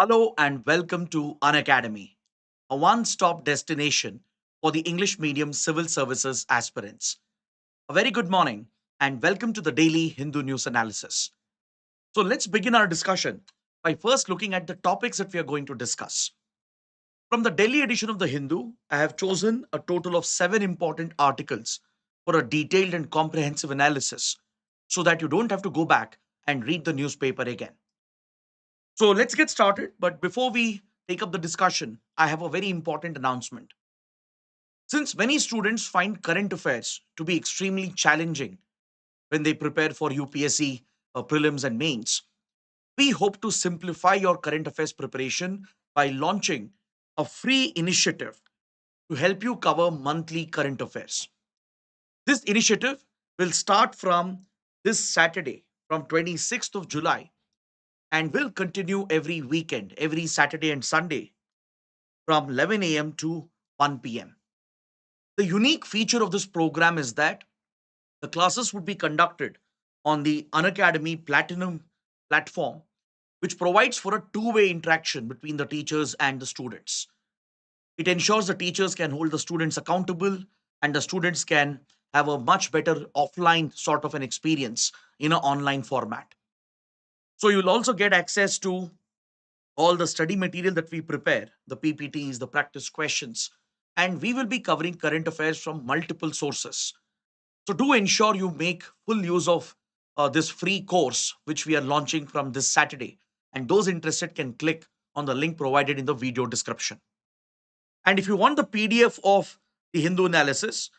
Hello and welcome to Unacademy, a one stop destination for the English medium civil services aspirants. A very good morning and welcome to the daily Hindu news analysis. So, let's begin our discussion by first looking at the topics that we are going to discuss. From the Delhi edition of the Hindu, I have chosen a total of 7 important articles for a detailed and comprehensive analysis so that you don't have to go back and read the newspaper again. So let's get started. But before we take up the discussion, I have a very important announcement. Since many students find current affairs to be extremely challenging when they prepare for UPSC, prelims, and mains, we hope to simplify your current affairs preparation by launching a free initiative to help you cover monthly current affairs. This initiative will start from this Saturday, from 26th of July, and will continue every weekend, every Saturday and Sunday from 11 a.m. to 1 p.m. The unique feature of this program is that the classes would be conducted on the Unacademy Platinum platform, which provides for a two-way interaction between the teachers and the students. It ensures the teachers can hold the students accountable and the students can have a much better offline sort of an experience in an online format. So you'll also get access to all the study material that we prepare, the PPTs, the practice questions, and we will be covering current affairs from multiple sources. So do ensure you make full use of this free course, which we are launching from this Saturday. And those interested can click on the link provided in the video description. And if you want the PDF of the Hindu analysis,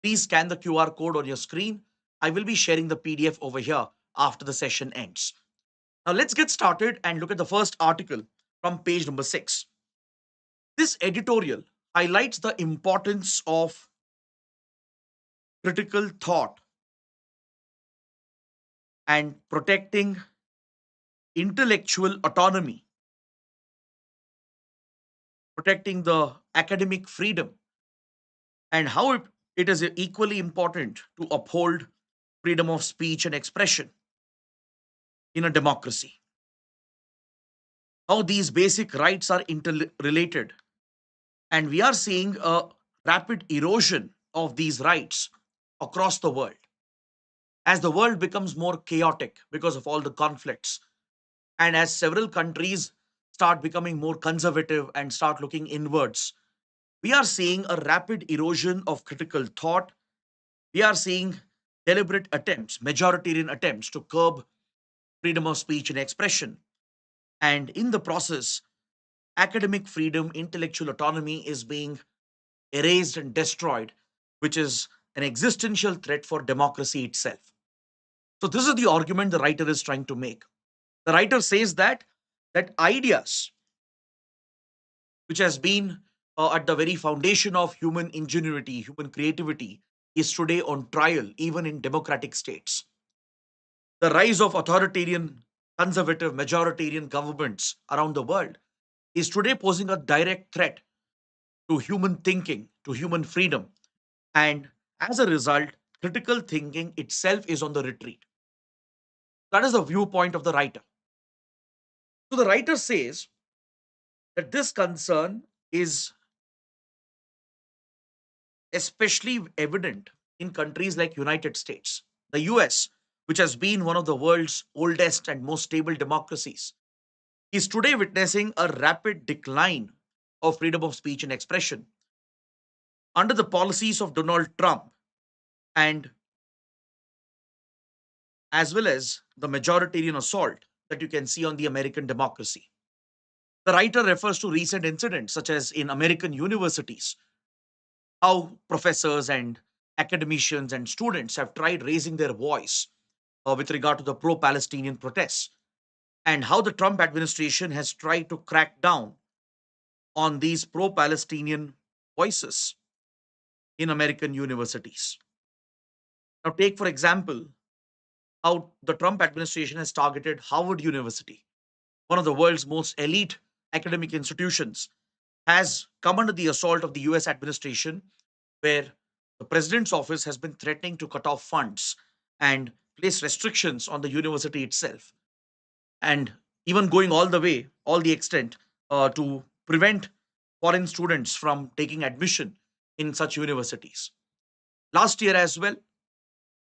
please scan the QR code on your screen. I will be sharing the PDF over here after the session ends. Now let's get started and look at the first article from page number 6. This editorial highlights the importance of critical thought and protecting intellectual autonomy, protecting the academic freedom, and how it is equally important to uphold freedom of speech and expression in a democracy. How these basic rights are interrelated, and we are seeing a rapid erosion of these rights across the world as the world becomes more chaotic because of all the conflicts, and as several countries start becoming more conservative and start looking inwards, we are seeing a rapid erosion of critical thought. We are seeing deliberate attempts, majoritarian attempts to curb freedom of speech and expression. And in the process, academic freedom, intellectual autonomy is being erased and destroyed, which is an existential threat for democracy itself. So, this is the argument the writer is trying to make. The writer says that ideas, which has been at the very foundation of human ingenuity, human creativity, is today on trial, even in democratic states. The rise of authoritarian, conservative, majoritarian governments around the world is today posing a direct threat to human thinking, to human freedom. And as a result, critical thinking itself is on the retreat. That is the viewpoint of the writer. So the writer says that this concern is especially evident in countries like United States. The US, which has been one of the world's oldest and most stable democracies, is today witnessing a rapid decline of freedom of speech and expression under the policies of Donald Trump, and as well as the majoritarian assault that you can see on the American democracy. The writer refers to recent incidents such as in American universities, how professors and academicians and students have tried raising their voice with regard to the pro Palestinian protests, and how the Trump administration has tried to crack down on these pro Palestinian voices in American universities. Now, take for example how the Trump administration has targeted Harvard University, one of the world's most elite academic institutions, has come under the assault of the US administration, where the president's office has been threatening to cut off funds and place restrictions on the university itself. And even going all the way, all the extent to prevent foreign students from taking admission in such universities. Last year as well,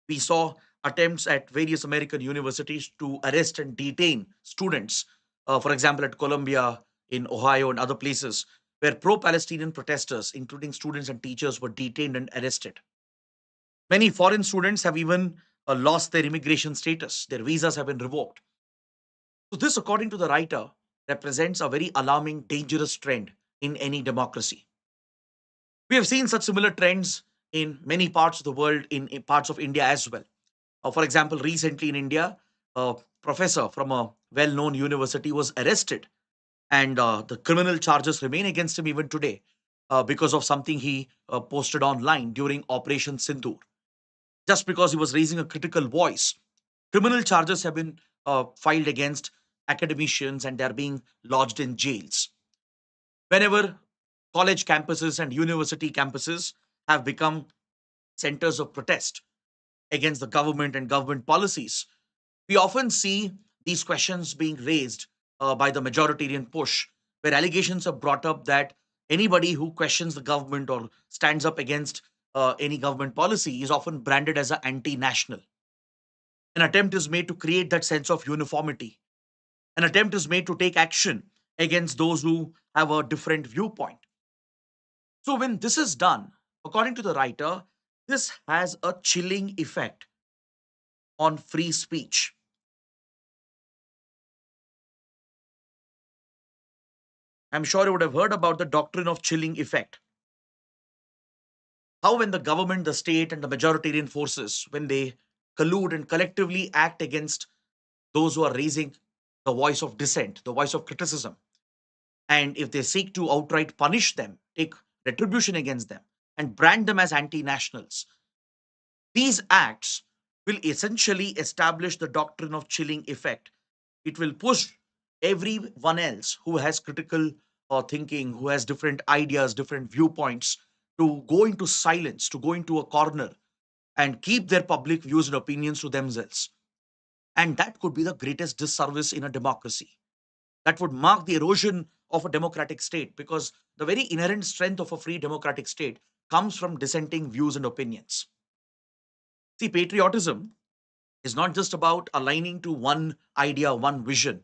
we saw attempts at various American universities to arrest and detain students, for example, at Columbia, in Ohio, and other places, where pro Palestinian protesters, including students and teachers, were detained and arrested. Many foreign students have even lost their immigration status, their visas have been revoked. So, this, according to the writer, represents a very alarming, dangerous trend in any democracy. We have seen such similar trends in many parts of the world, in parts of India as well. For example, recently in India, a professor from a well known university was arrested, and the criminal charges remain against him even today because of something he posted online during Operation Sindoor. Just because he was raising a critical voice, criminal charges have been filed against academicians and they are being lodged in jails. Whenever college campuses and university campuses have become centers of protest against the government and government policies, we often see these questions being raised by the majoritarian push, where allegations are brought up that anybody who questions the government or stands up against any government policy is often branded as an anti national. An attempt is made to create that sense of uniformity. An attempt is made to take action against those who have a different viewpoint. So, when this is done, according to the writer, this has a chilling effect on free speech. I'm sure you would have heard about the doctrine of chilling effect. How, when the government, the state, and the majoritarian forces, when they collude and collectively act against those who are raising the voice of dissent, the voice of criticism, and if they seek to outright punish them, take retribution against them, and brand them as anti nationals, these acts will essentially establish the doctrine of chilling effect. It will push everyone else who has critical thinking, who has different ideas, different viewpoints, to go into silence, to go into a corner and keep their public views and opinions to themselves. And that could be the greatest disservice in a democracy. That would mark the erosion of a democratic state, because the very inherent strength of a free democratic state comes from dissenting views and opinions. See, patriotism is not just about aligning to one idea, one vision,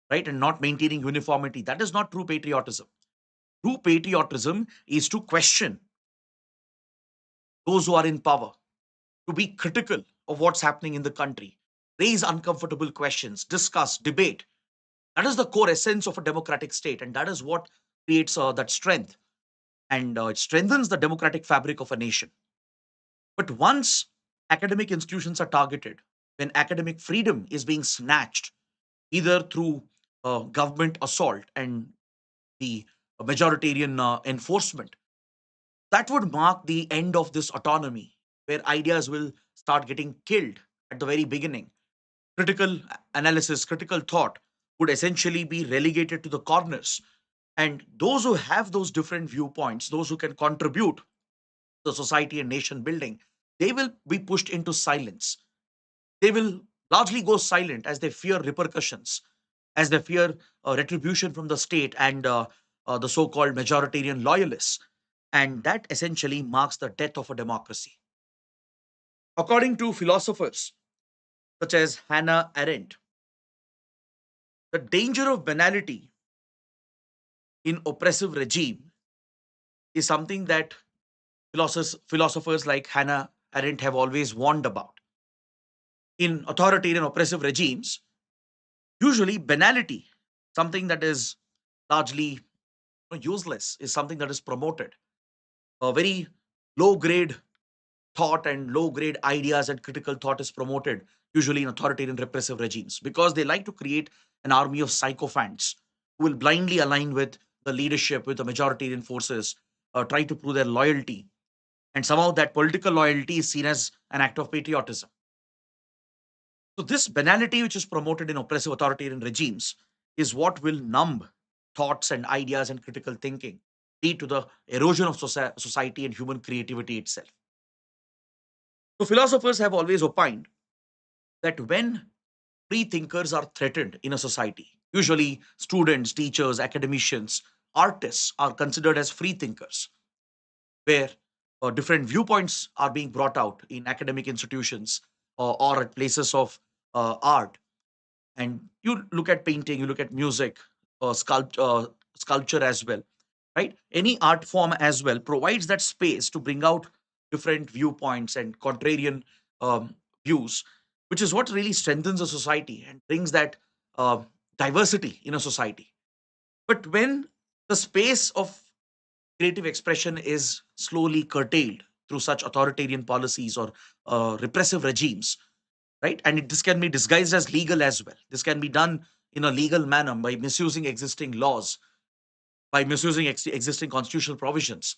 right? And not maintaining uniformity. That is not true patriotism. True patriotism is to question those who are in power, to be critical of what's happening in the country, raise uncomfortable questions, discuss, debate. That is the core essence of a democratic state, and that is what creates that strength, and it strengthens the democratic fabric of a nation. But once academic institutions are targeted, when academic freedom is being snatched, either through government assault and the majoritarian enforcement, that would mark the end of this autonomy, where ideas will start getting killed at the very beginning. Critical analysis, critical thought would essentially be relegated to the corners. And those who have those different viewpoints, those who can contribute to the society and nation building, they will be pushed into silence. They will largely go silent as they fear repercussions, as they fear retribution from the state and the so called majoritarian loyalists. And that essentially marks the death of a democracy. According to philosophers such as Hannah Arendt, the danger of banality in oppressive regime is something that philosophers like Hannah Arendt have always warned about. In authoritarian oppressive regimes, usually banality, something that is largely useless, is something that is promoted. A very low grade thought and low grade ideas and critical thought is promoted, usually in authoritarian repressive regimes, because they like to create an army of sycophants who will blindly align with the leadership, with the majoritarian forces, try to prove their loyalty. And somehow that political loyalty is seen as an act of patriotism. So, this banality, which is promoted in oppressive authoritarian regimes, is what will numb thoughts and ideas and critical thinking, lead to the erosion of society and human creativity itself. So, philosophers have always opined that when free thinkers are threatened in a society, Usually, students, teachers, academicians, artists are considered as free thinkers, where different viewpoints are being brought out in academic institutions or at places of art. And you look at painting, you look at music, sculpture as well, right? Any art form as well provides that space to bring out different viewpoints and contrarian um, views, which is what really strengthens a society and brings that uh, diversity in a society. But when the space of creative expression is slowly curtailed through such authoritarian policies or repressive regimes, right? And this can be disguised as legal as well. This can be done in a legal manner by misusing existing laws, by misusing existing constitutional provisions.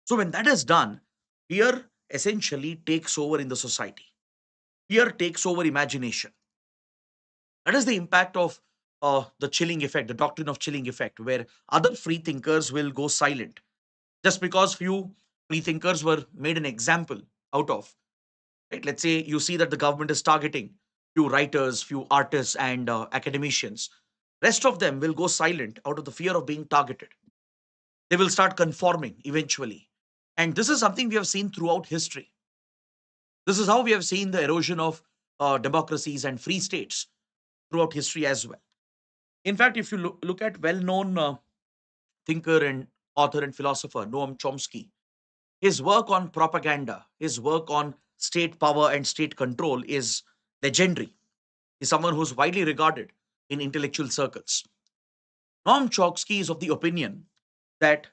So when that is done, fear essentially takes over in the society. Fear takes over imagination. That is the impact of the chilling effect, the doctrine of chilling effect, where other free thinkers will go silent just because few free thinkers were made an example out of. Right? Let's say you see that the government is targeting few writers, few artists, and academicians. Rest of them will go silent out of the fear of being targeted. They will start conforming eventually. And this is something we have seen throughout history. This is how we have seen the erosion of democracies and free states throughout history as well. In fact, if you look at well known thinker and author and philosopher Noam Chomsky, his work on propaganda, his work on state power and state control is legendary. He's someone who's widely regarded in intellectual circles. Noam Chomsky is of the opinion that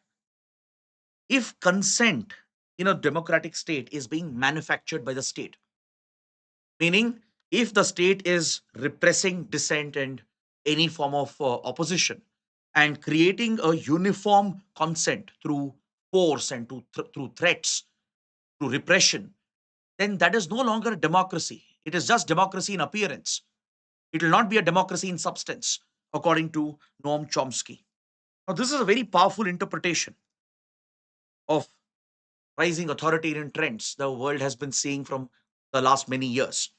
if consent in a democratic state is being manufactured by the state, meaning if the state is repressing dissent and any form of opposition and creating a uniform consent through force and through threats, through repression, then that is no longer a democracy. It is just democracy in appearance. It will not be a democracy in substance, according to Noam Chomsky. Now, this is a very powerful interpretation of rising authoritarian trends the world has been seeing from the last many years.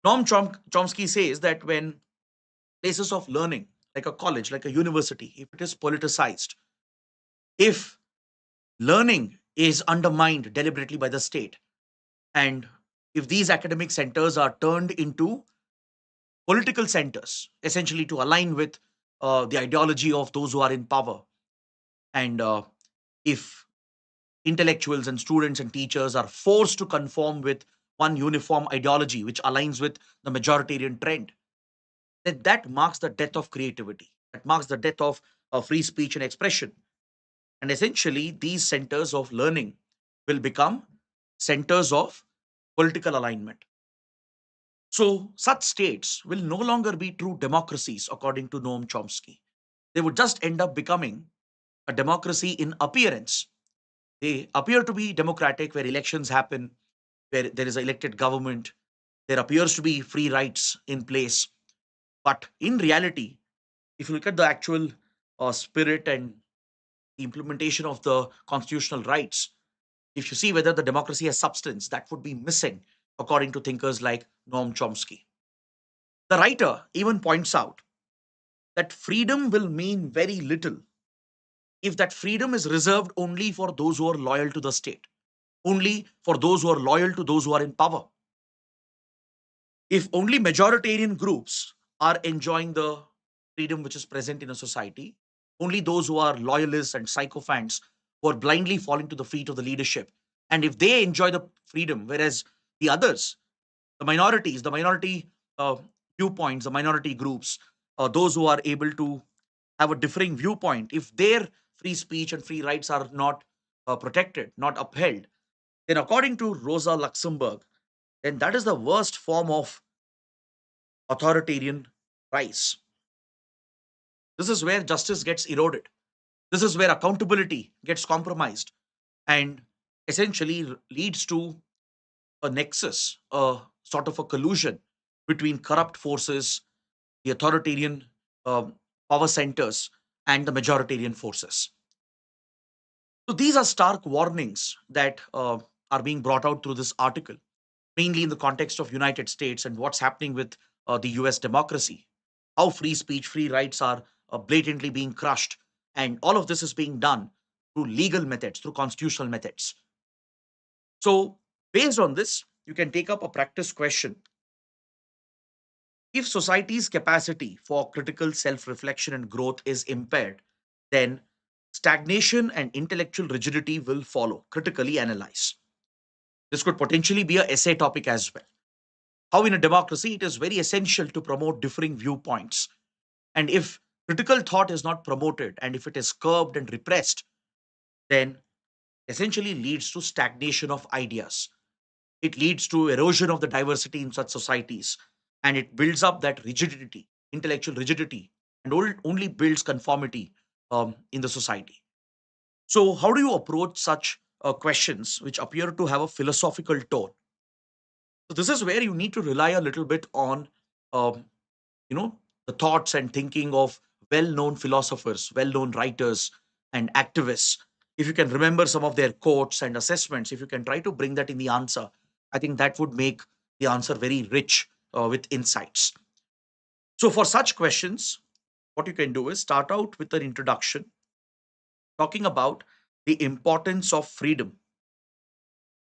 Chomsky says that when places of learning, like a college, like a university, if it is politicized, if learning is undermined deliberately by the state, and if these academic centers are turned into political centers, essentially to align with the ideology of those who are in power, and if intellectuals and students and teachers are forced to conform with one uniform ideology which aligns with the majoritarian trend, then that marks the death of creativity. That marks the death of free speech and expression. And essentially, these centers of learning will become centers of political alignment. So, such states will no longer be true democracies, according to Noam Chomsky. They would just end up becoming a democracy in appearance. They appear to be democratic, where elections happen, where there is an elected government, there appears to be free rights in place. But in reality, if you look at the actual spirit and implementation of the constitutional rights, if you see whether the democracy has substance, that would be missing, according to thinkers like Noam Chomsky. The writer even points out that freedom will mean very little if that freedom is reserved only for those who are loyal to the state, only for those who are loyal to those who are in power. If only majoritarian groups are enjoying the freedom which is present in a society, only those who are loyalists and sycophants who are blindly falling to the feet of the leadership, and if they enjoy the freedom, whereas the others, the minorities, the minority uh, viewpoints, the minority groups, those who are able to have a differing viewpoint, if their free speech and free rights are not protected, not upheld, then according to Rosa Luxemburg, then that is the worst form of authoritarian rise. This is where justice gets eroded. This is where accountability gets compromised and essentially leads to a nexus, a sort of a collusion between corrupt forces, the authoritarian um, power centers, and the majoritarian forces. So these are stark warnings that are being brought out through this article, mainly in the context of United States and what's happening with the US democracy. how free speech, free rights are blatantly being crushed. And all of this is being done through legal methods, through constitutional methods. So, based on this, you can take up a practice question. If society's capacity for critical self reflection and growth is impaired, then stagnation and intellectual rigidity will follow. Critically analyze. This could potentially be a essay topic as well. How in a democracy it is very essential to promote differing viewpoints. And if critical thought is not promoted and if it is curbed and repressed, then essentially leads to stagnation of ideas. It leads to erosion of the diversity in such societies, and it builds up that rigidity, intellectual rigidity, and only builds conformity in the society. So, how do you approach such questions which appear to have a philosophical tone? So, this is where you need to rely a little bit on, um, you know, the thoughts and thinking of well-known philosophers, well-known writers, and activists. If you can remember some of their quotes and assessments, if you can try to bring that in the answer, I think that would make the answer very rich with insights. So, for such questions, what you can do is start out with an introduction talking about the importance of freedom,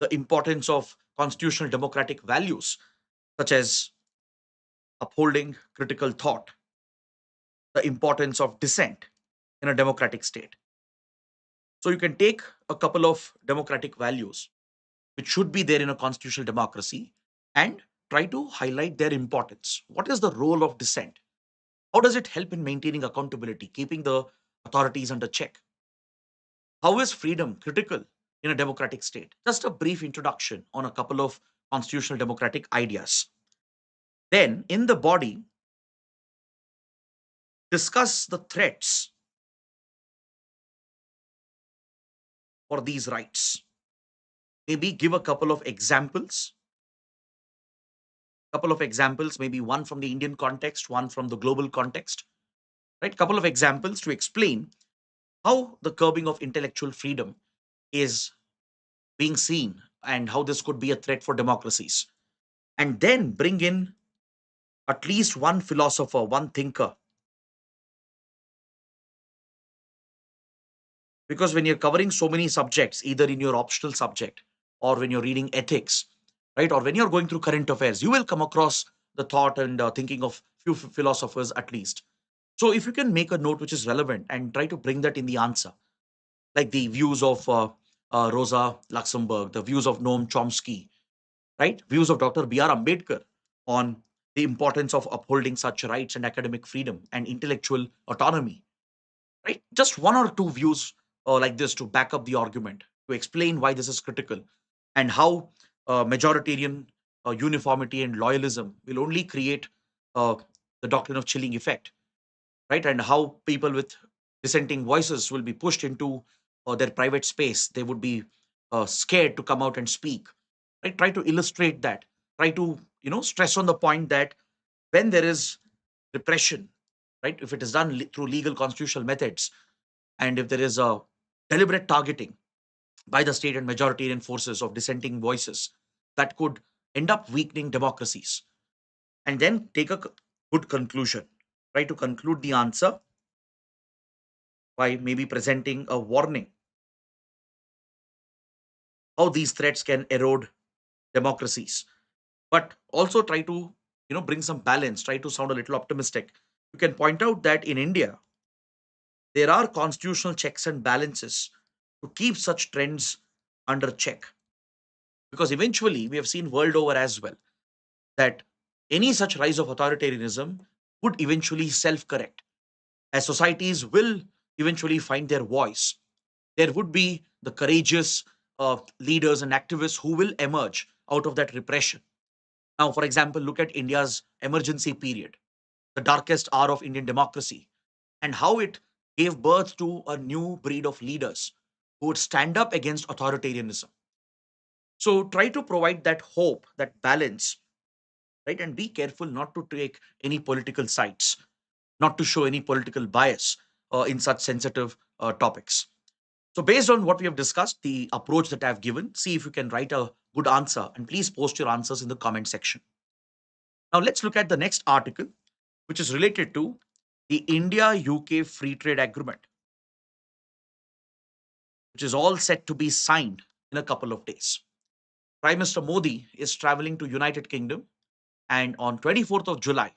the importance of constitutional democratic values, such as upholding critical thought, the importance of dissent in a democratic state. So, you can take a couple of democratic values which should be there in a constitutional democracy and try to highlight their importance. What is the role of dissent? How does it help in maintaining accountability, keeping the authorities under check? How is freedom critical in a democratic state? Just a brief introduction on a couple of constitutional democratic ideas. Then, in the body, discuss the threats for these rights. Maybe give a couple of examples, maybe one from the Indian context, one from the global context, right? Couple of examples to explain how the curbing of intellectual freedom is being seen and how this could be a threat for democracies. And then bring in at least one philosopher, one thinker. Because when you're covering so many subjects, either in your optional subject or when you're reading ethics, right, or when you're going through current affairs, you will come across the thought and thinking of few philosophers at least. So if you can make a note which is relevant and try to bring that in the answer, like the views of Rosa Luxemburg, the views of Noam Chomsky, right? Views of Dr. B.R. Ambedkar on the importance of upholding such rights and academic freedom and intellectual autonomy, right? Just one or two views like this to back up the argument, to explain why this is critical and how majoritarian uniformity and loyalism will only create uh, the doctrine of chilling effect, right? And how people with dissenting voices will be pushed into their private space. They would be scared to come out and speak, right? Try to illustrate that. Try to, stress on the point that when there is repression, right? If it is done through legal constitutional methods, and if there is a deliberate targeting by the state and majoritarian forces of dissenting voices, that could end up weakening democracies. And then take a good conclusion. Try to conclude the answer by maybe presenting a warning how these threats can erode democracies, but also try to bring some balance, try to sound a little optimistic. You can point out that in India there are constitutional checks and balances to keep such trends under check, because eventually we have seen world over as well that any such rise of authoritarianism would eventually self correct, as societies will eventually find their voice. There would be the courageous leaders and activists who will emerge out of that repression. Now, for example, look at India's emergency period, the darkest hour of Indian democracy, and how it gave birth to a new breed of leaders who would stand up against authoritarianism. So try to provide that hope, that balance, right? And be careful not to take any political sides, not to show any political bias in such sensitive topics. So, based on what we have discussed, the approach that I've given, see if you can write a good answer and please post your answers in the comment section. Now, let's look at the next article. which is related to the India UK Free Trade Agreement, which is all set to be signed in a couple of days. Prime Minister Modi is traveling to United Kingdom, and on 24th of July,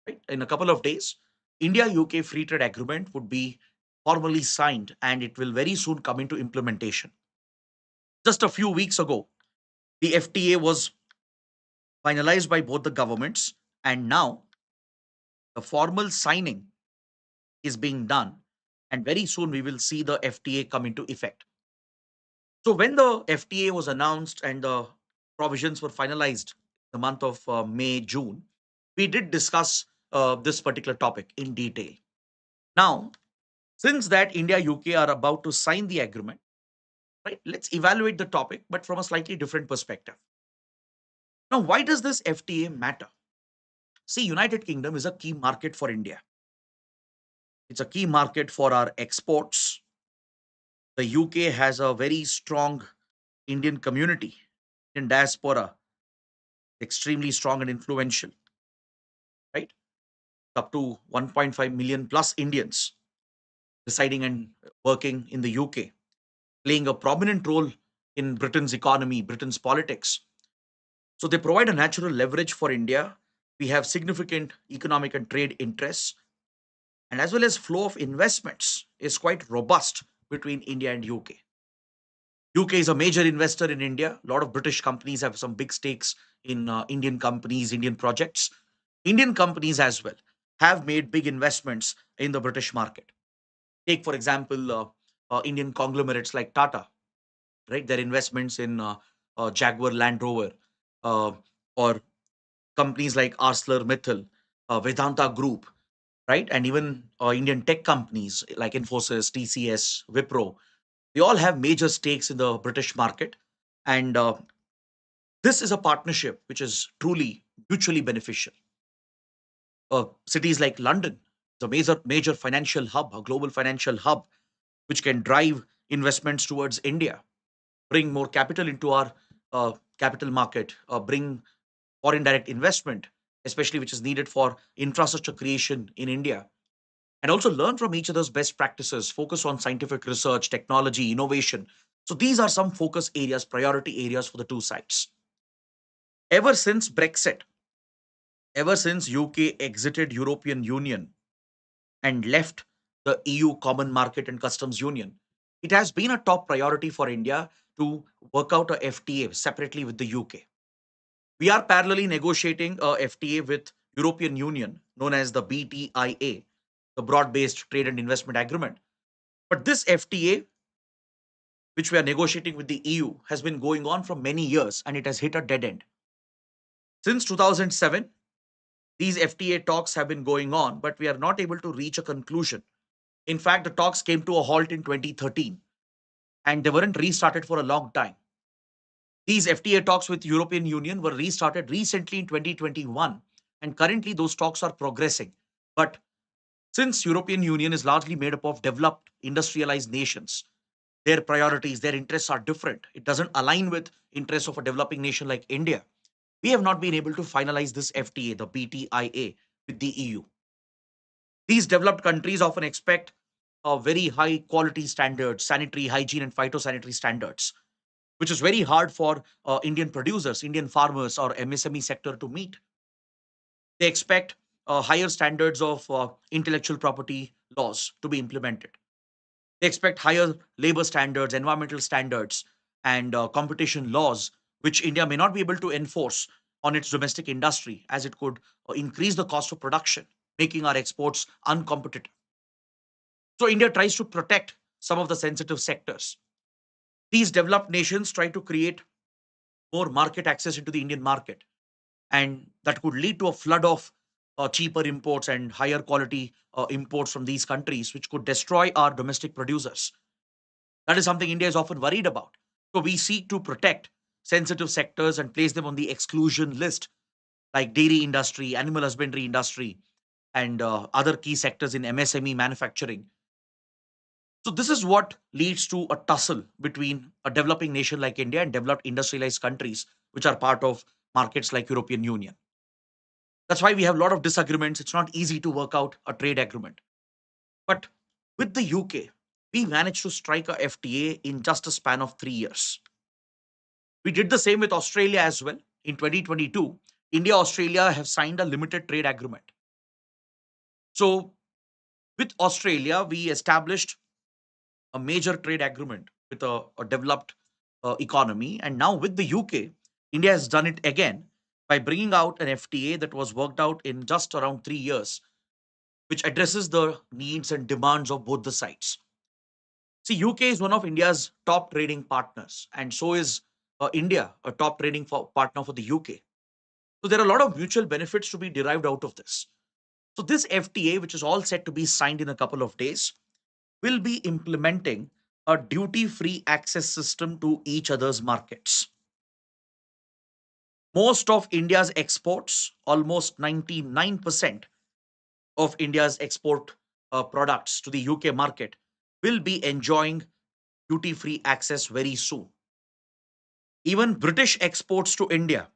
right, in a couple of days, India UK Free Trade Agreement would be formally signed and it will very soon come into implementation. Just a few weeks ago, the FTA was finalized by both the governments, and now the formal signing is being done, and very soon we will see the FTA come into effect. So when the FTA was announced and the provisions were finalized the month of May, June, we did discuss this particular topic in detail. Now, since that India UK are about to sign the agreement, right? Let's evaluate the topic, but from a slightly different perspective. Now, why does this FTA matter? See, United Kingdom is a key market for India. It's a key market for our exports. The UK has a very strong Indian community, in diaspora, extremely strong and influential, right? Up to 1.5 million plus Indians residing and working in the UK, playing a prominent role in Britain's economy, Britain's politics. So they provide a natural leverage for India. We have significant economic and trade interests, and as well as flow of investments is quite robust between India and UK. UK is a major investor in India. A lot of British companies have some big stakes in Indian companies, Indian projects. Indian companies as well have made big investments in the British market. Take, for example, Indian conglomerates like Tata, right? Their investments in Jaguar Land Rover, uh, or companies like ArcelorMittal, Vedanta Group, right? And even Indian tech companies like Infosys, TCS, Wipro, they all have major stakes in the British market. And this is a partnership which is truly mutually beneficial. Cities like London, the major financial hub, a global financial hub, which can drive investments towards India, bring more capital into our capital market, bring foreign direct investment, especially which is needed for infrastructure creation in India, and also learn from each other's best practices, focus on scientific research, technology, innovation. So these are some focus areas, priority areas for the two sides. Ever since Brexit, ever since UK exited European Union and left the EU Common Market and Customs Union, it has been a top priority for India to work out a FTA separately with the UK. We are parallelly negotiating a FTA with European Union known as the BTIA, the Broad-Based Trade and Investment Agreement. But this FTA, which we are negotiating with the EU, has been going on for many years and it has hit a dead end. Since 2007, these FTA talks have been going on, but we are not able to reach a conclusion. In fact, the talks came to a halt in 2013 and they weren't restarted for a long time. These FTA talks with European Union were restarted recently in 2021 and currently those talks are progressing. But since European Union is largely made up of developed industrialized nations, their priorities, their interests are different. It doesn't align with interests of a developing nation like India. We have not been able to finalize this FTA, the BTIA, with the EU. These developed countries often expect very high quality standards, sanitary, hygiene, and phytosanitary standards, which is very hard for Indian producers, Indian farmers, or MSME sector to meet. They expect higher standards of intellectual property laws to be implemented. They expect higher labor standards, environmental standards, and competition laws, which India may not be able to enforce on its domestic industry, as it could increase the cost of production, making our exports uncompetitive. So India tries to protect some of the sensitive sectors. These developed nations try to create more market access into the Indian market, and that could lead to a flood of cheaper imports and higher quality imports from these countries, which could destroy our domestic producers. That is something India is often worried about. So we seek to protect sensitive sectors and place them on the exclusion list, like dairy industry, animal husbandry industry, and other key sectors in MSME manufacturing. So this is what leads to a tussle between a developing nation like India and developed industrialized countries, which are part of markets like European Union. That's why we have a lot of disagreements. It's not easy to work out a trade agreement. But with the UK, we managed to strike a FTA in just a span of 3 years. We did the same with Australia as well. In 2022, India, Australia have signed a limited trade agreement. So with Australia, we established a major trade agreement with a developed economy. And now with the UK, India has done it again by bringing out an FTA that was worked out in just around 3 years, which addresses the needs and demands of both the sides. See, UK is one of India's top trading partners, and so is India, a top trading partner for the UK. So there are a lot of mutual benefits to be derived out of this. So this FTA, which is all set to be signed in a couple of days, will be implementing a duty-free access system to each other's markets. Most of India's exports, almost 99% of India's export products to the UK market, will be enjoying duty free access very soon. Even British exports to India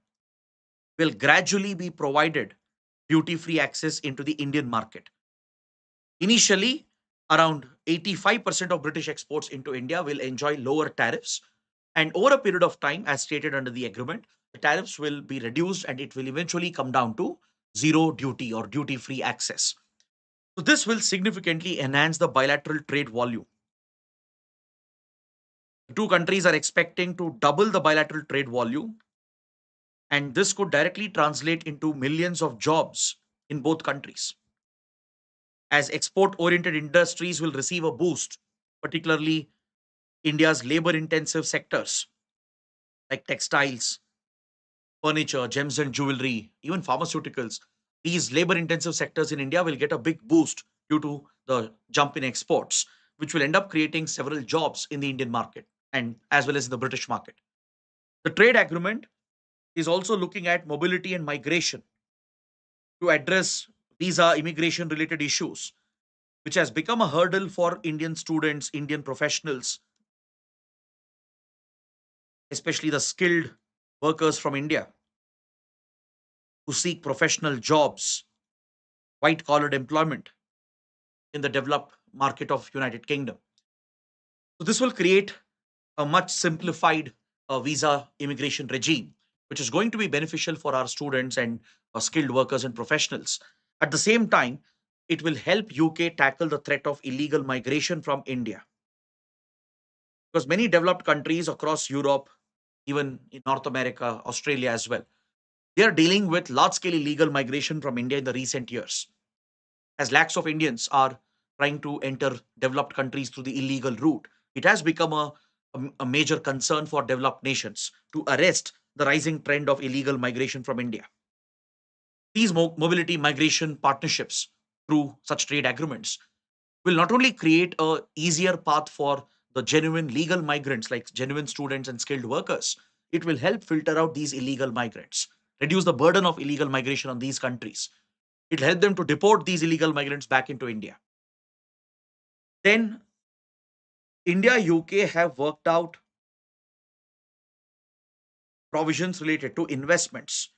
will gradually be provided duty free access into the Indian market. Initially, around 85% of British exports into India will enjoy lower tariffs. And over a period of time, as stated under the agreement, the tariffs will be reduced and it will eventually come down to zero duty or duty free access. So, this will significantly enhance the bilateral trade volume. The two countries are expecting to double the bilateral trade volume, and this could directly translate into millions of jobs in both countries. As export oriented industries will receive a boost, particularly India's labor intensive sectors like textiles, furniture, gems and jewelry, even pharmaceuticals. These labor intensive sectors in India will get a big boost due to the jump in exports, which will end up creating several jobs in the Indian market and as well as in the British market. The trade agreement is also looking at mobility and migration to address visa immigration related issues, which has become a hurdle for Indian students, Indian professionals, especially the skilled workers from India who seek professional jobs, white collared employment in the developed market of United Kingdom. So this will create a much simplified visa immigration regime, which is going to be beneficial for our students and skilled workers and professionals. At the same time, it will help UK tackle the threat of illegal migration from India because many developed countries across Europe, even in North America, Australia as well, they are dealing with large scale illegal migration from India in the recent years. As lakhs of Indians are trying to enter developed countries through the illegal route, it has become a major concern for developed nations to arrest the rising trend of illegal migration from India. These mobility migration partnerships through such trade agreements will not only create a easier path for the genuine legal migrants like genuine students and skilled workers, it will help filter out these illegal migrants, reduce the burden of illegal migration on these countries. It'll help them to deport these illegal migrants back into India. Then India, UK have worked out provisions related to investments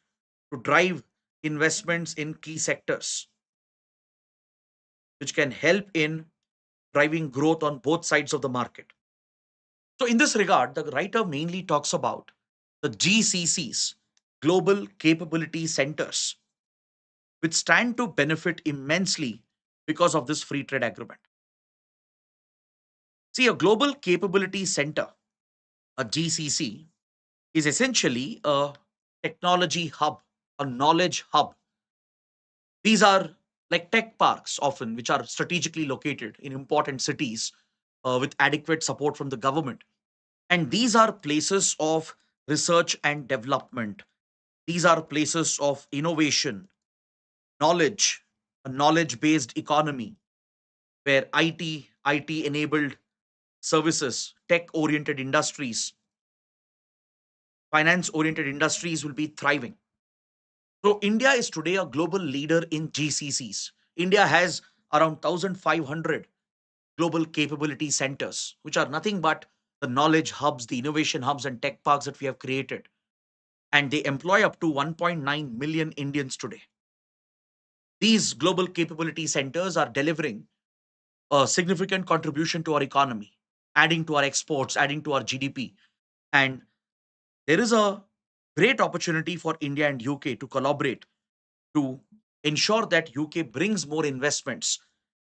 to drive investments in key sectors, which can help in driving growth on both sides of the market. So, in this regard, the writer mainly talks about the GCCs, Global Capability Centers, which stand to benefit immensely because of this free trade agreement. See, a Global Capability Center, a GCC, is essentially a technology hub, a knowledge hub. These are like tech parks, often, which are strategically located in important cities with adequate support from the government. And these are places of research and development. These are places of innovation, knowledge, a knowledge based economy where IT enabled services, tech oriented industries, finance oriented industries will be thriving. So, India is today a global leader in GCCs. India has around 1,500 global capability centers, which are nothing but the knowledge hubs, the innovation hubs, and tech parks that we have created. And they employ up to 1.9 million Indians today. These global capability centers are delivering a significant contribution to our economy, adding to our exports, adding to our GDP. And there is a great opportunity for India and UK to collaborate to ensure that UK brings more investments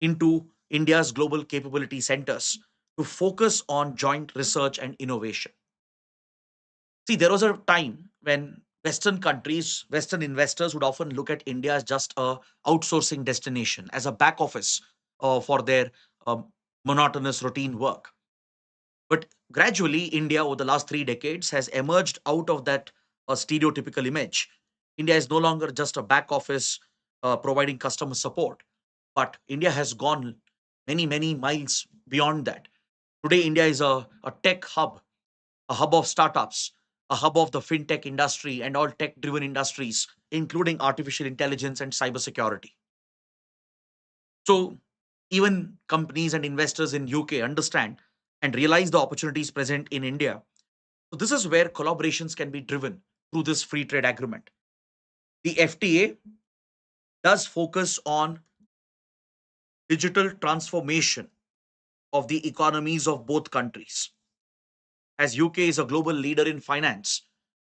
into India's global capability centers to focus on joint research and innovation. See, there was a time when Western countries, Western investors would often look at India as just a outsourcing destination, as a back office for their monotonous routine work. But gradually, India over the last 3 decades has emerged out of that stereotypical image. India is no longer just a back office providing customer support, but India has gone many, many miles beyond that. Today, India is a tech hub, a hub of startups, a hub of the fintech industry and all tech driven industries, including artificial intelligence and cybersecurity. So, even companies and investors in UK understand and realize the opportunities present in India. So, this is where collaborations can be driven through this free trade agreement. The FTA does focus on digital transformation of the economies of both countries. As UK is a global leader in finance,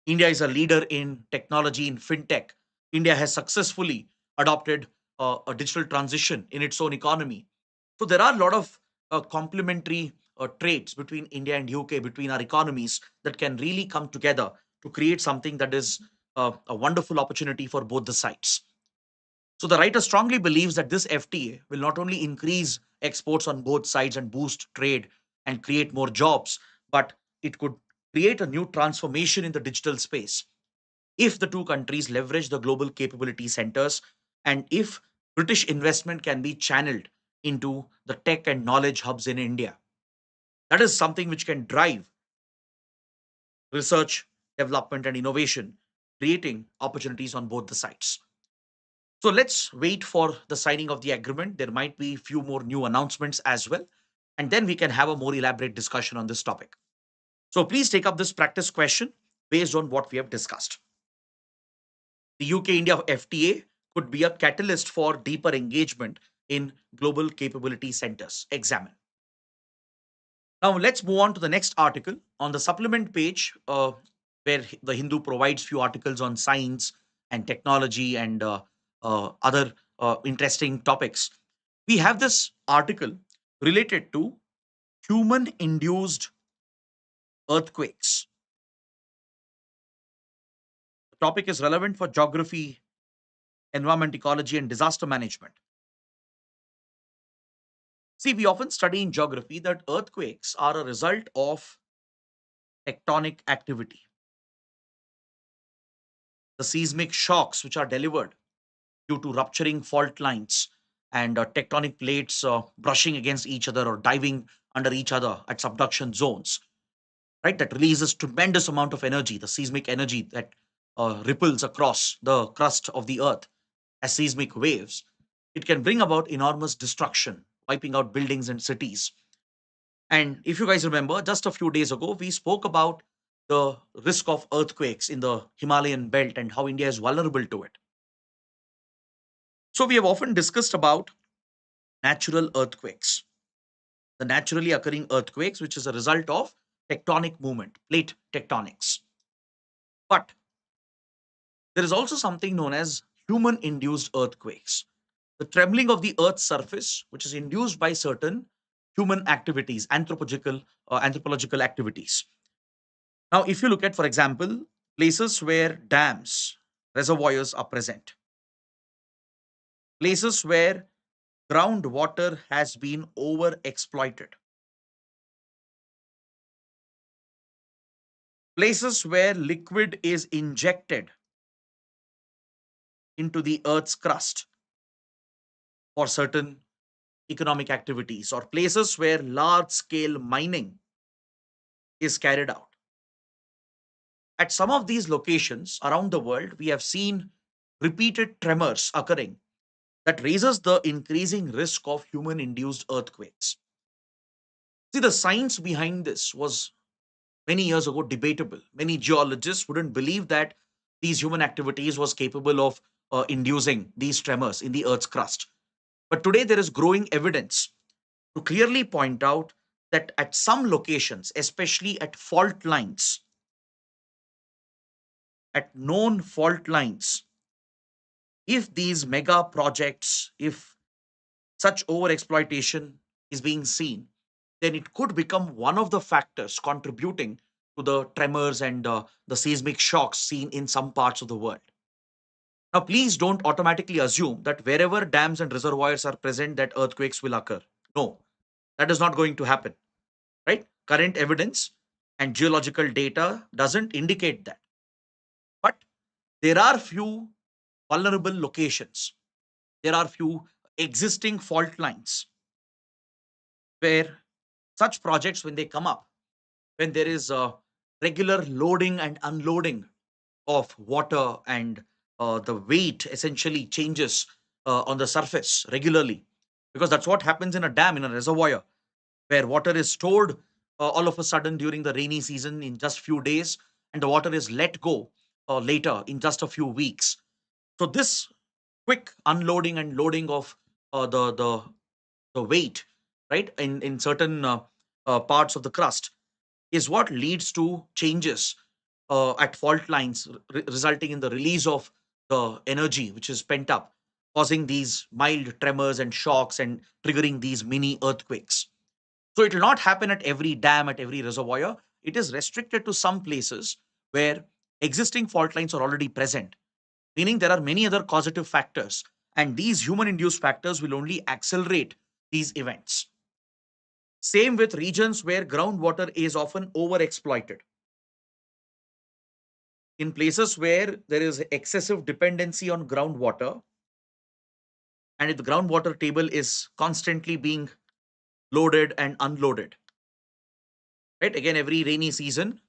India is a leader in technology, in fintech. India has successfully adopted a digital transition in its own economy. So there are a lot of complementary traits between India and UK, between our economies, that can really come together to create something that is a wonderful opportunity for both the sides. So the writer strongly believes that this FTA will not only increase exports on both sides and boost trade and create more jobs, but it could create a new transformation in the digital space if the two countries leverage the global capability centers and if British investment can be channeled into the tech and knowledge hubs in India. That is something which can drive research, development, and innovation, creating opportunities on both the sides. So let's wait for the signing of the agreement. There might be few more new announcements as well. And then we can have a more elaborate discussion on this topic. So please take up this practice question based on what we have discussed. The UK India FTA could be a catalyst for deeper engagement in global capability centers. Examine. Now let's move on to the next article on the supplement page, where the Hindu provides few articles on science and technology and other interesting topics. We have this article related to human-induced earthquakes. The topic is relevant for geography, environment, ecology, and disaster management. See, we often study in geography that earthquakes are a result of tectonic activity. The seismic shocks which are delivered due to rupturing fault lines and tectonic plates brushing against each other or diving under each other at subduction zones, right? That releases tremendous amount of energy, the seismic energy that ripples across the crust of the earth as seismic waves. It can bring about enormous destruction, wiping out buildings and cities. And if you guys remember, just a few days ago, we spoke about the risk of earthquakes in the Himalayan belt and how India is vulnerable to it. So we have often discussed about natural earthquakes, the naturally occurring earthquakes, which is a result of tectonic movement, plate tectonics. But there is also something known as human induced earthquakes, the trembling of the earth's surface, which is induced by certain human activities, anthropological activities. Now, if you look at, for example, places where dams, reservoirs are present, places where groundwater has been overexploited, places where liquid is injected into the earth's crust for certain economic activities, or places where large scale mining is carried out. At some of these locations around the world, we have seen repeated tremors occurring that raises the increasing risk of human induced earthquakes. See, the science behind this was many years ago debatable. Many geologists wouldn't believe that these human activities was capable of inducing these tremors in the Earth's crust. But today there is growing evidence to clearly point out that at some locations, especially at fault lines, at known fault lines, if these mega projects, if such overexploitation is being seen, then it could become one of the factors contributing to the tremors and the seismic shocks seen in some parts of the world. Now, please don't automatically assume that wherever dams and reservoirs are present, that earthquakes will occur. No, that is not going to happen, right? Current evidence and geological data doesn't indicate that. But there are few vulnerable locations. There are few existing fault lines where such projects, when they come up, when there is a regular loading and unloading of water and the weight essentially changes on the surface regularly, because that's what happens in a dam, in a reservoir, where water is stored all of a sudden during the rainy season in just few days, and the water is let go later in just a few weeks. So this quick unloading and loading of the weight, right, in certain parts of the crust is what leads to changes at fault lines, resulting in the release of the energy which is pent up, causing these mild tremors and shocks and triggering these mini earthquakes. So it will not happen at every dam, at every reservoir. It is restricted to some places where existing fault lines are already present, meaning there are many other causative factors, and these human induced factors will only accelerate these events. Same with regions where groundwater is often overexploited. In places where there is excessive dependency on groundwater, and if the groundwater table is constantly being loaded and unloaded, right? Again, every rainy season,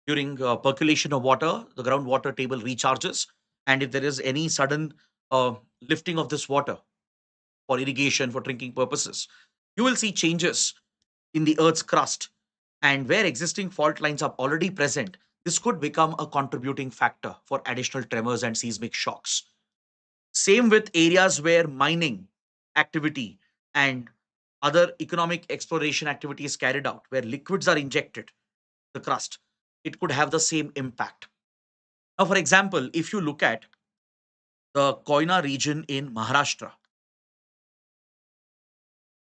during percolation of water, the groundwater table recharges. And if there is any sudden lifting of this water for irrigation, for drinking purposes, you will see changes in the Earth's crust. And where existing fault lines are already present, this could become a contributing factor for additional tremors and seismic shocks. Same with areas where mining activity and other economic exploration activity is carried out, where liquids are injected the crust, it could have the same impact. Now, for example, if you look at the Koyna region in Maharashtra,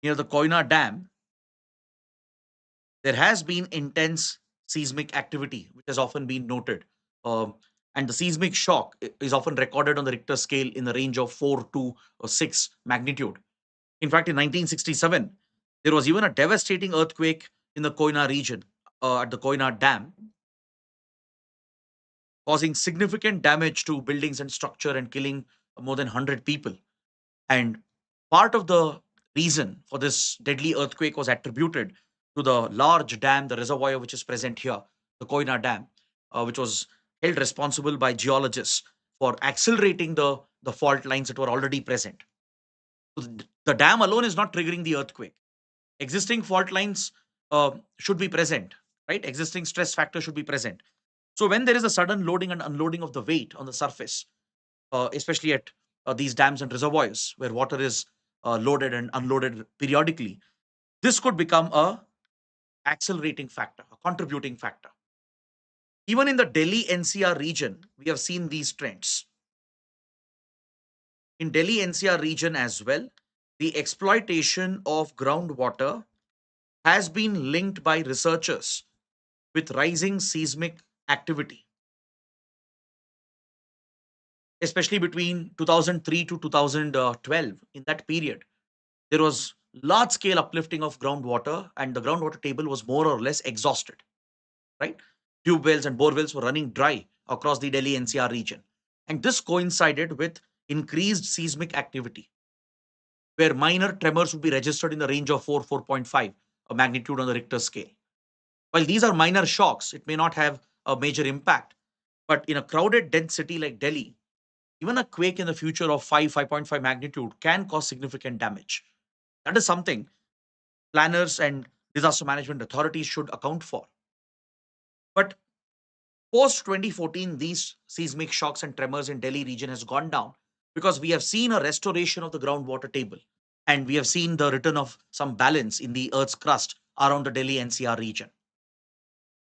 near the Koyna Dam, there has been intense seismic activity, which has often been noted. Um, and the seismic shock is often recorded on the Richter scale in the range of 4 to 6 magnitude. In fact, in 1967, there was even a devastating earthquake in the Koyna region at the Koyna Dam, causing significant damage to buildings and structure and killing more than 100 people. And part of the reason for this deadly earthquake was attributed to the large dam, the reservoir which is present here, the Koyna Dam, which was held responsible by geologists for accelerating the fault lines that were already present. So the dam alone is not triggering the earthquake. Existing fault lines should be present, right? Existing stress factor should be present. So when there is a sudden loading and unloading of the weight on the surface, especially at these dams and reservoirs where water is loaded and unloaded periodically, this could become a accelerating factor, a contributing factor. Even in the Delhi NCR region, we have seen these trends. In Delhi NCR region as well, the exploitation of groundwater has been linked by researchers with rising seismic activity, especially between 2003 to 2012. In that period, there was large scale uplifting of groundwater, and the groundwater table was more or less exhausted, right? Tube wells and bore wells were running dry across the Delhi NCR region. And this coincided with increased seismic activity, where minor tremors would be registered in the range of 4, 4.5, a magnitude on the Richter scale. While these are minor shocks, it may not have a major impact. But in a crowded, dense city like Delhi, even a quake in the future of 5, 5.5 magnitude can cause significant damage. That is something planners and disaster management authorities should account for. But Post 2014, these seismic shocks and tremors in Delhi region has gone down because we have seen a restoration of the groundwater table, and we have seen the return of some balance in the Earth's crust around the Delhi NCR region.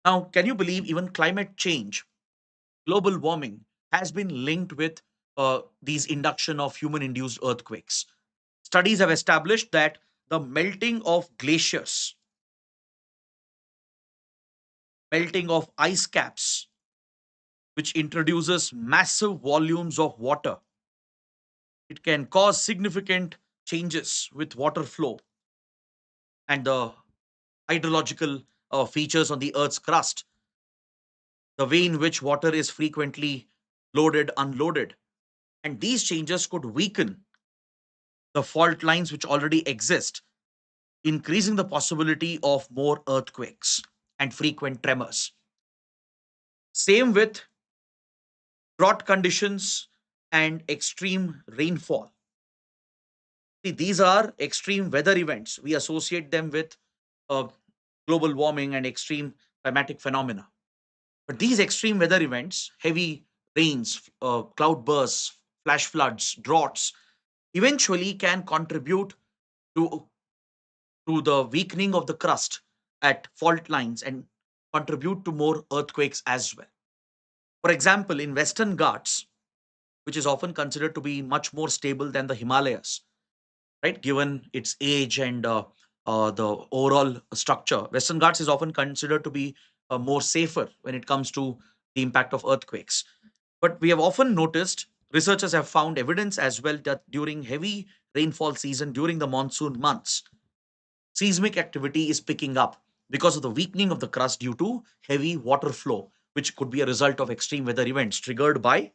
Now, can you believe even climate change, global warming, has been linked with these induction of human-induced earthquakes? Studies have established that the melting of glaciers, melting of ice caps, which introduces massive volumes of water, it can cause significant changes with water flow and the hydrological features on the Earth's crust, the way in which water is frequently loaded, unloaded. And these changes could weaken the fault lines which already exist, increasing the possibility of more earthquakes and frequent tremors. Same with drought conditions and extreme rainfall. See, these are extreme weather events. We associate them with uh, global warming and extreme climatic phenomena. But these extreme weather events, heavy rains, cloud bursts, flash floods, droughts, eventually can contribute to, to the weakening of the crust at fault lines and contribute to more earthquakes as well. For example, in Western Ghats, which is often considered to be much more stable than the Himalayas, right? Given its age and the overall structure, Western Ghats is often considered to be more safer when it comes to the impact of earthquakes. But we have often noticed, researchers have found evidence as well that during heavy rainfall season, during the monsoon months, seismic activity is picking up because of the weakening of the crust due to heavy water flow, which could be a result of extreme weather events triggered by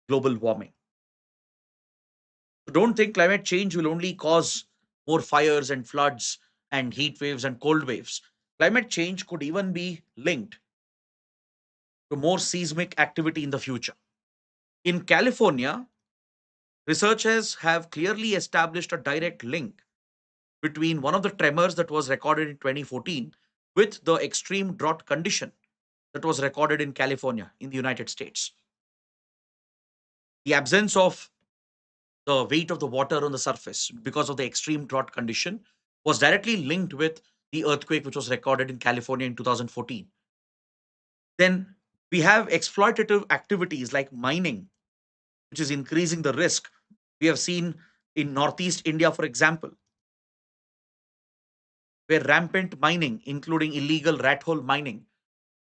global warming. So don't think climate change will only cause more fires and floods and heat waves and cold waves. Climate change could even be linked to more seismic activity in the future. In California, researchers have clearly established a direct link between one of the tremors that was recorded in 2014 with the extreme drought condition that was recorded in California in the United States. The absence of the weight of the water on the surface because of the extreme drought condition was directly linked with the earthquake which was recorded in California in 2014. Then we have exploitative activities like mining, which is increasing the risk. We have seen in Northeast India, for example, where rampant mining, including illegal rat hole mining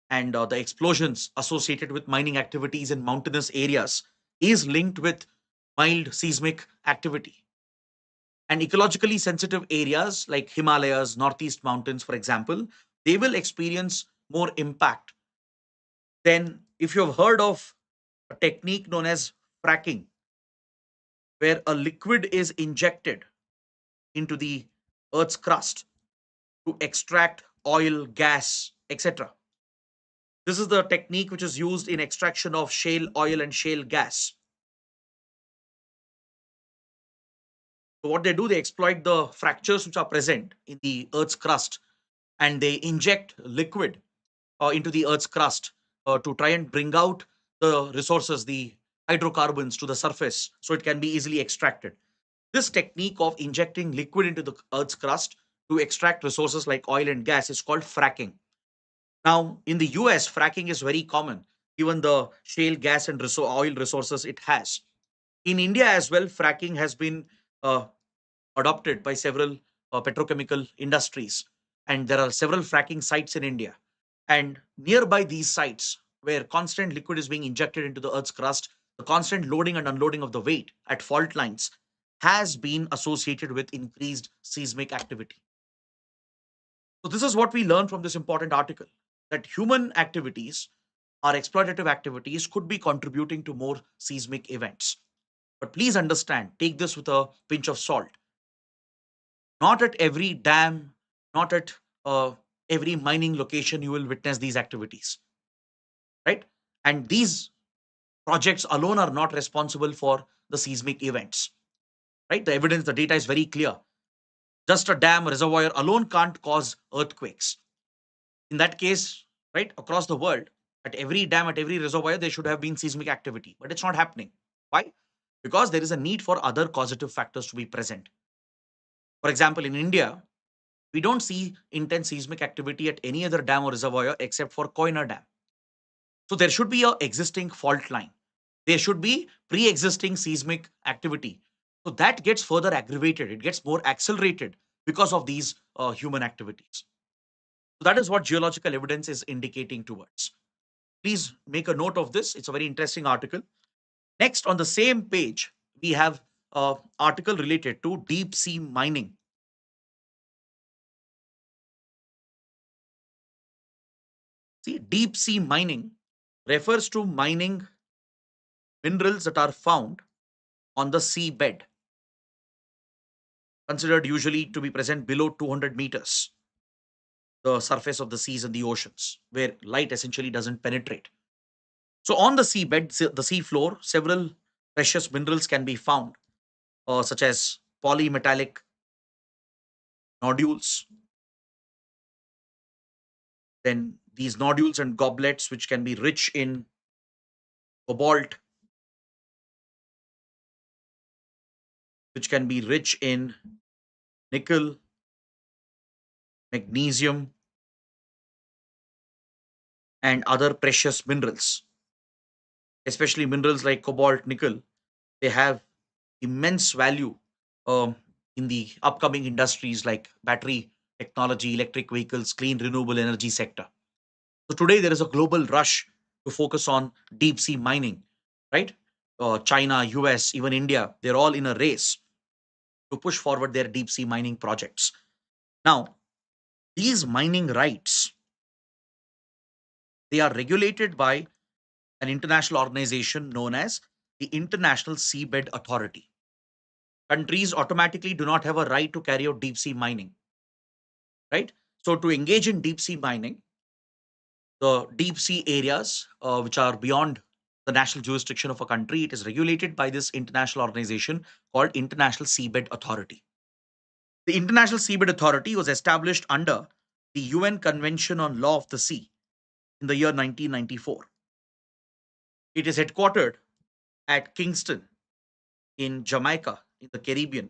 and the explosions associated with mining activities in mountainous areas, is linked with mild seismic activity. And ecologically sensitive areas like Himalayas, Northeast Mountains, for example, they will experience more impact. Then, if you have heard of a technique known as fracking, where a liquid is injected into the Earth's crust to extract oil, gas, etc. This is the technique which is used in extraction of shale oil and shale gas. So, what they do, they exploit the fractures which are present in the Earth's crust and they inject liquid into the Earth's crust to try and bring out the resources, the hydrocarbons to the surface so it can be easily extracted. This technique of injecting liquid into the Earth's crust to extract resources like oil and gas is called fracking. Now, in the US, fracking is very common given the shale gas and oil resources it has. In India as well, fracking has been uh, adopted by several petrochemical industries. And there are several fracking sites in India. And nearby these sites, where constant liquid is being injected into the Earth's crust, the constant loading and unloading of the weight at fault lines has been associated with increased seismic activity. So, this is what we learn from this important article, that human activities or exploitative activities could be contributing to more seismic events. But please understand, take this with a pinch of salt. Not at every dam, not at every mining location you will witness these activities, right? And these projects alone are not responsible for the seismic events, right? The evidence, the data is very clear. Just a dam reservoir alone can't cause earthquakes. In that case, right, across the world, At every dam, at every reservoir, there should have been seismic activity, but it's not happening. Why? Because there is a need for other causative factors to be present. For example, in India, we don't see intense seismic activity at any other dam or reservoir except for Koyna Dam. So there should be a existing fault line. There should be pre-existing seismic activity. So that gets further aggravated. It gets more accelerated because of these human activities. So that is what geological evidence is indicating towards. Please make a note of this. It's a very interesting article. Next, on the same page, we have an article related to deep sea mining. See, deep sea mining refers to mining minerals that are found on the seabed, considered usually to be present below 200 meters, the surface of the seas and the oceans, where light essentially doesn't penetrate. So, on the seabed, the sea floor, several precious minerals can be found, such as polymetallic nodules, then these nodules and goblets, which can be rich in cobalt, which can be rich in nickel, magnesium, and other precious minerals, especially minerals like cobalt, nickel. They have immense value um, in the upcoming industries like battery technology, electric vehicles, clean renewable energy sector. So today there is a global rush to focus on deep sea mining, right? China, US, even India, they're all in a race to push forward their deep sea mining projects. Now, these mining rights, they are regulated by an international organization known as the International Seabed Authority. Countries automatically do not have a right to carry out deep sea mining, right? So, to engage in deep sea mining, the deep sea areas which are beyond the national jurisdiction of a country, it is regulated by this international organization called International Seabed Authority. The International Seabed Authority was established under the UN Convention on Law of the Sea in the year 1994. It is headquartered at Kingston in Jamaica in the Caribbean,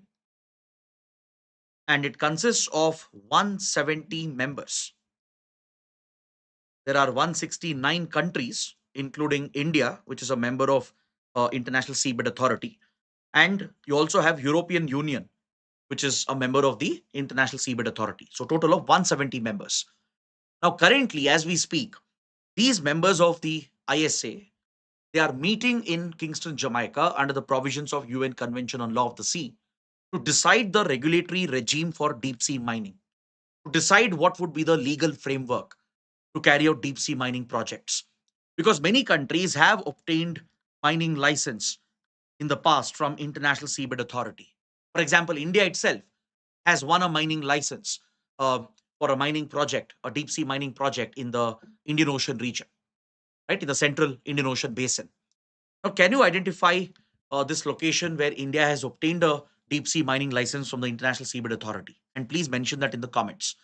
and it consists of 170 members. There are 169 countries, including India, which is a member of International Seabed Authority, and you also have European Union, which is a member of the International Seabed Authority. So total of 170 members. Now, currently, as we speak, these members of the ISA, they are meeting in Kingston, Jamaica, under the provisions of UN Convention on Law of the Sea to decide the regulatory regime for deep sea mining, to decide what would be the legal framework to carry out deep sea mining projects. Because many countries have obtained mining license in the past from International Seabed Authority. For example, India itself has won a mining license uh, for a mining project, a deep sea mining project in the Indian Ocean region, right, in the central Indian Ocean basin. Now, can you identify this location where India has obtained a deep sea mining license from the International Seabed Authority? And please mention that in the comments.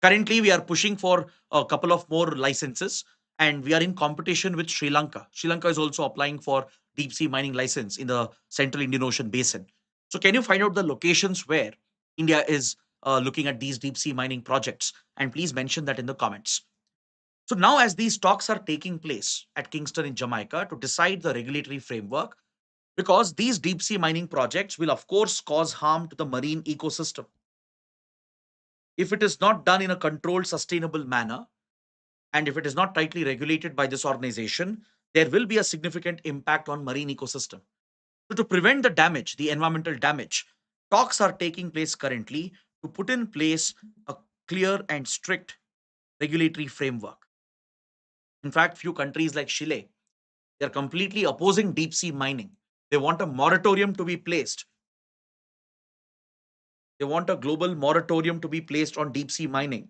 Currently, we are pushing for a couple of more licenses, and we are in competition with Sri Lanka. Sri Lanka is also applying for deep sea mining license in the central Indian Ocean basin. So, can you find out the locations where India is looking at these deep sea mining projects? And please mention that in the comments. So, now as these talks are taking place at Kingston in Jamaica to decide the regulatory framework, because these deep sea mining projects will, of course, cause harm to the marine ecosystem. If it is not done in a controlled, sustainable manner, and if it is not tightly regulated by this organization, there will be a significant impact on marine ecosystem. So to prevent the damage, the environmental damage, talks are taking place currently to put in place a clear and strict regulatory framework. In fact, few countries like Chile, they are completely opposing deep sea mining. They want a moratorium to be placed. They want a global moratorium to be placed on deep sea mining.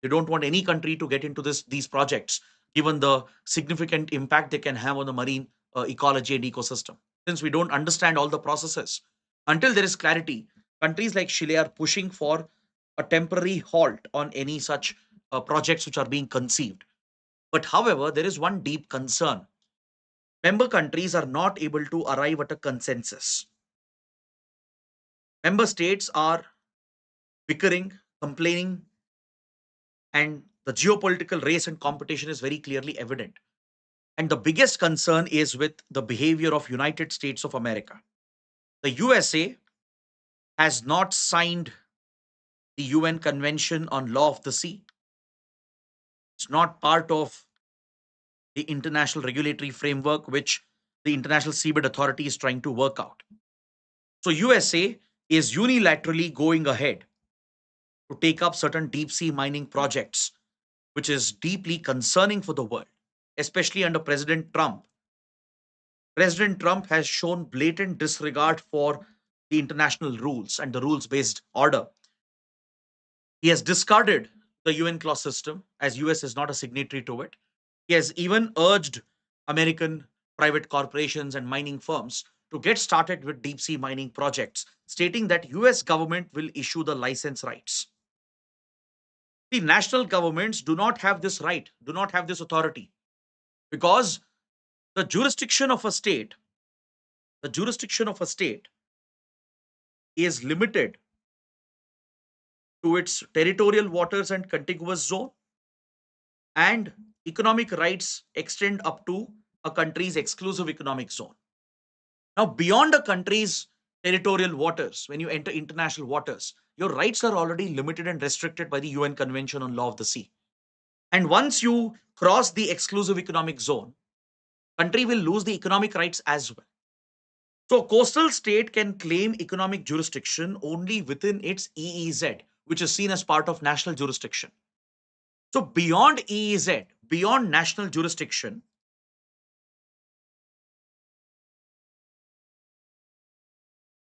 They don't want any country to get into these projects, given the significant impact they can have on the marine ecology and ecosystem. Since we don't understand all the processes, until there is clarity, countries like Chile are pushing for a temporary halt on any such projects which are being conceived. But however, there is one deep concern. Member countries are not able to arrive at a consensus. Member states are bickering, complaining, and the geopolitical race and competition is very clearly evident. And the biggest concern is with the behavior of United States of America. The USA has not signed the UN Convention on Law of the Sea. It's not part of the international regulatory framework which the International Seabed Authority is trying to work out. So USA is unilaterally going ahead to take up certain deep sea mining projects, which is deeply concerning for the world, especially under President Trump. President Trump has shown blatant disregard for the international rules and the rules based order. He has discarded the UN clause system as US is not a signatory to it. He has even urged American private corporations and mining firms to get started with deep sea mining projects, stating that US government will issue the license rights. The national governments do not have this right, do not have this authority, because the jurisdiction of a state, the jurisdiction of a state is limited to its territorial waters and contiguous zone, and economic rights extend up to a country's exclusive economic zone. Now, beyond a country's territorial waters, when you enter international waters, your rights are already limited and restricted by the UN Convention on Law of the Sea. And once you cross the exclusive economic zone, country will lose the economic rights as well. So, coastal state can claim economic jurisdiction only within its EEZ, which is seen as part of national jurisdiction. So, beyond EEZ, beyond national jurisdiction,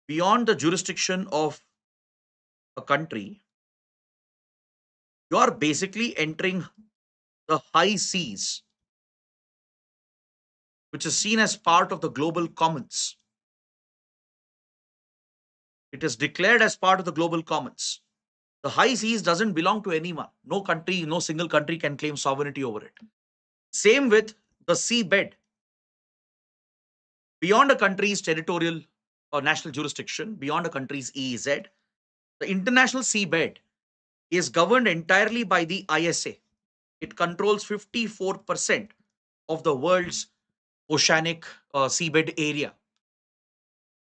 beyond the jurisdiction of a country, you are basically entering the high seas, which is seen as part of the global commons. It is declared as part of the global commons. The high seas doesn't belong to anyone. No country, no single country can claim sovereignty over it. Same with the seabed. Beyond a country's territorial or national jurisdiction, beyond a country's EEZ, the international seabed is governed entirely by the ISA. It controls 54% of the world's oceanic seabed area.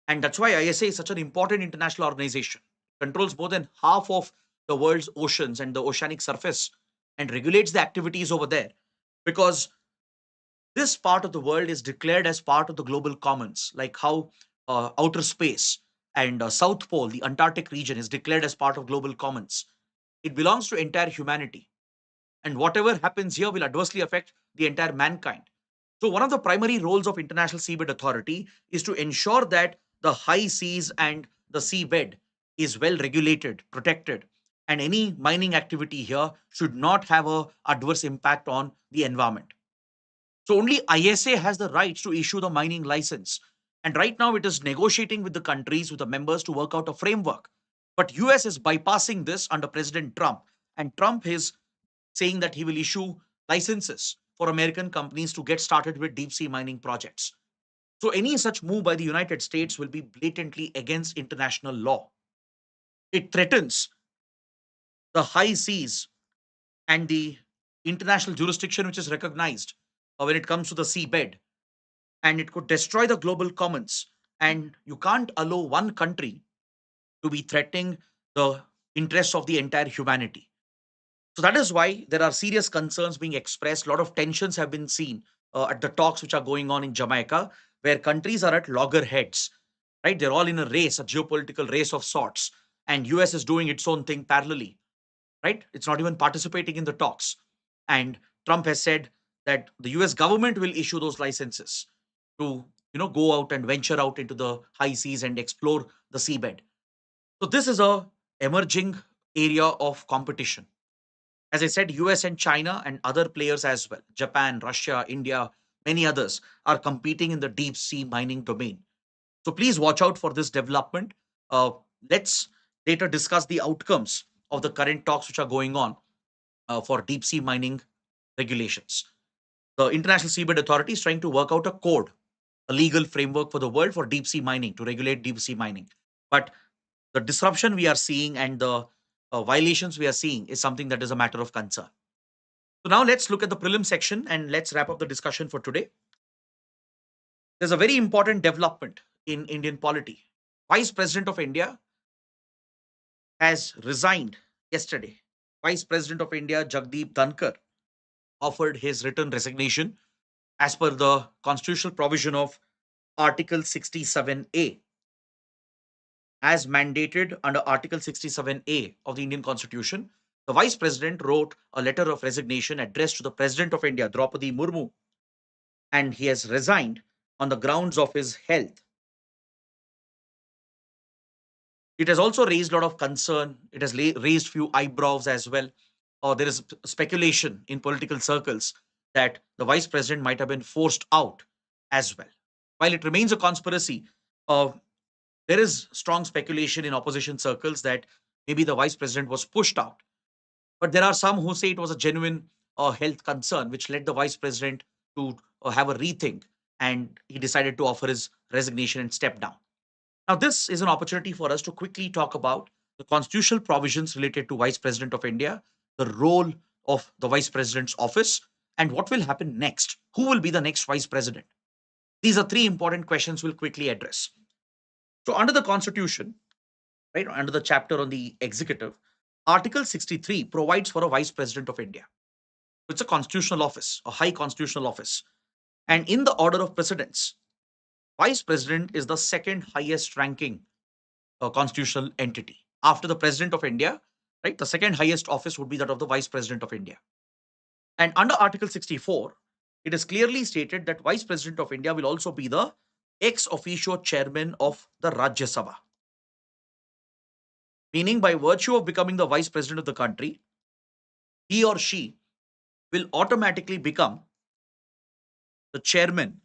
And that's why ISA is such an important international organization. It controls more than half of the world's oceans and the oceanic surface and regulates the activities over there, because this part of the world is declared as part of the global commons, like how outer space and South Pole, the Antarctic region, is declared as part of global commons. It belongs to entire humanity. And whatever happens here will adversely affect the entire mankind. So, one of the primary roles of International Seabed Authority is to ensure that the high seas and the seabed is well regulated, protected, and any mining activity here should not have a adverse impact on the environment. So, only ISA has the rights to issue the mining license. And right now, it is negotiating with the countries, with the members to work out a framework. But US is bypassing this under President Trump, and Trump is saying that he will issue licenses for American companies to get started with deep sea mining projects. So, any such move by the United States will be blatantly against international law. It threatens the high seas and the international jurisdiction which is recognized when it comes to the seabed, and it could destroy the global commons. And you can't allow one country to be threatening the interests of the entire humanity. So that is why there are serious concerns being expressed. A lot of tensions have been seen at the talks which are going on in Jamaica, where countries are at loggerheads, right? They're all in a race, a geopolitical race of sorts, and US is doing its own thing parallelly, right? It's not even participating in the talks. And Trump has said that the US government will issue those licenses to, go out and venture out into the high seas and explore the seabed. So this is a emerging area of competition. As I said, US and China and other players as well, Japan, Russia, India, many others are competing in the deep sea mining domain. So please watch out for this development. Let's later discuss the outcomes of the current talks which are going on for deep sea mining regulations. The International Seabed Authority is trying to work out a code, a legal framework for the world for deep sea mining, to regulate deep sea mining. But the disruption we are seeing and the violations we are seeing is something that is a matter of concern. So now let's look at the prelim section and let's wrap up the discussion for today. There's a very important development in Indian polity. Vice President of India has resigned yesterday. Vice President of India, Jagdeep Dhankar, offered his written resignation as per the constitutional provision of Article 67A, as mandated under Article 67A of the Indian Constitution. The Vice President wrote a letter of resignation addressed to the President of India, Draupadi Murmu, and he has resigned on the grounds of his health. It has also raised a lot of concern. It has raised few eyebrows as well. There is speculation in political circles that the vice president might have been forced out as well. While it remains a conspiracy, uh, there is strong speculation in opposition circles that maybe the vice president was pushed out. But there are some who say it was a genuine health concern which led the vice president to have a rethink, and he decided to offer his resignation and step down. Now, this is an opportunity for us to quickly talk about the constitutional provisions related to Vice President of India, the role of the Vice President's office, and what will happen next. Who will be the next Vice President? These are three important questions we'll quickly address. So, under the Constitution, right, under the chapter on the executive, Article 63 provides for a Vice President of India. It's a constitutional office, a high constitutional office. And in the order of precedence, Vice President is the second highest ranking constitutional entity. After the President of India, right, the second highest office would be that of the Vice President of India. And under Article 64, it is clearly stated that Vice President of India will also be the ex officio chairman of the Rajya Sabha. Meaning, by virtue of becoming the Vice President of the country, he or she will automatically become the chairman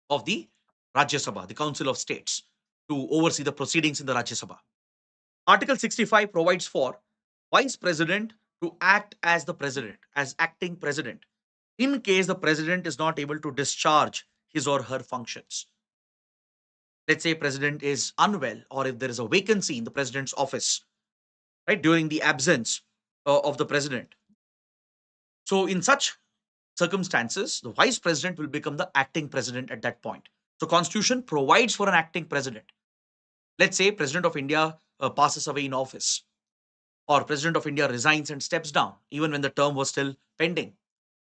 of the Rajya Sabha, the Council of States, to oversee the proceedings in the Rajya Sabha. Article 65 provides for Vice President to act as the President, as acting President, in case the President is not able to discharge his or her functions. Let's say President is unwell, or if there is a vacancy in the President's office, right, during the absence of the President. So, in such circumstances, the Vice President will become the acting President at that point. So, Constitution provides for an acting President. Let's say President of India passes away in office, or President of India resigns and steps down, even when the term was still pending,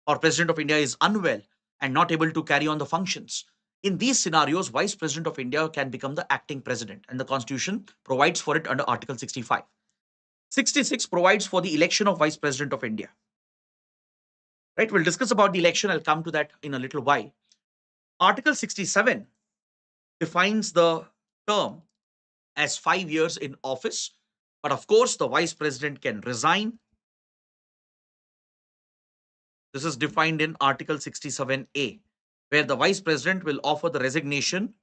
or President of India is unwell and not able to carry on the functions. In these scenarios, Vice President of India can become the acting President, and the Constitution provides for it under Article 65. 66 provides for the election of Vice President of India. Right, we'll discuss about the election. I'll come to that in a little while. Article 67 defines the term as 5 years in office. But of course, the Vice President can resign. This is defined in Article 67A, where the Vice President will offer the resignation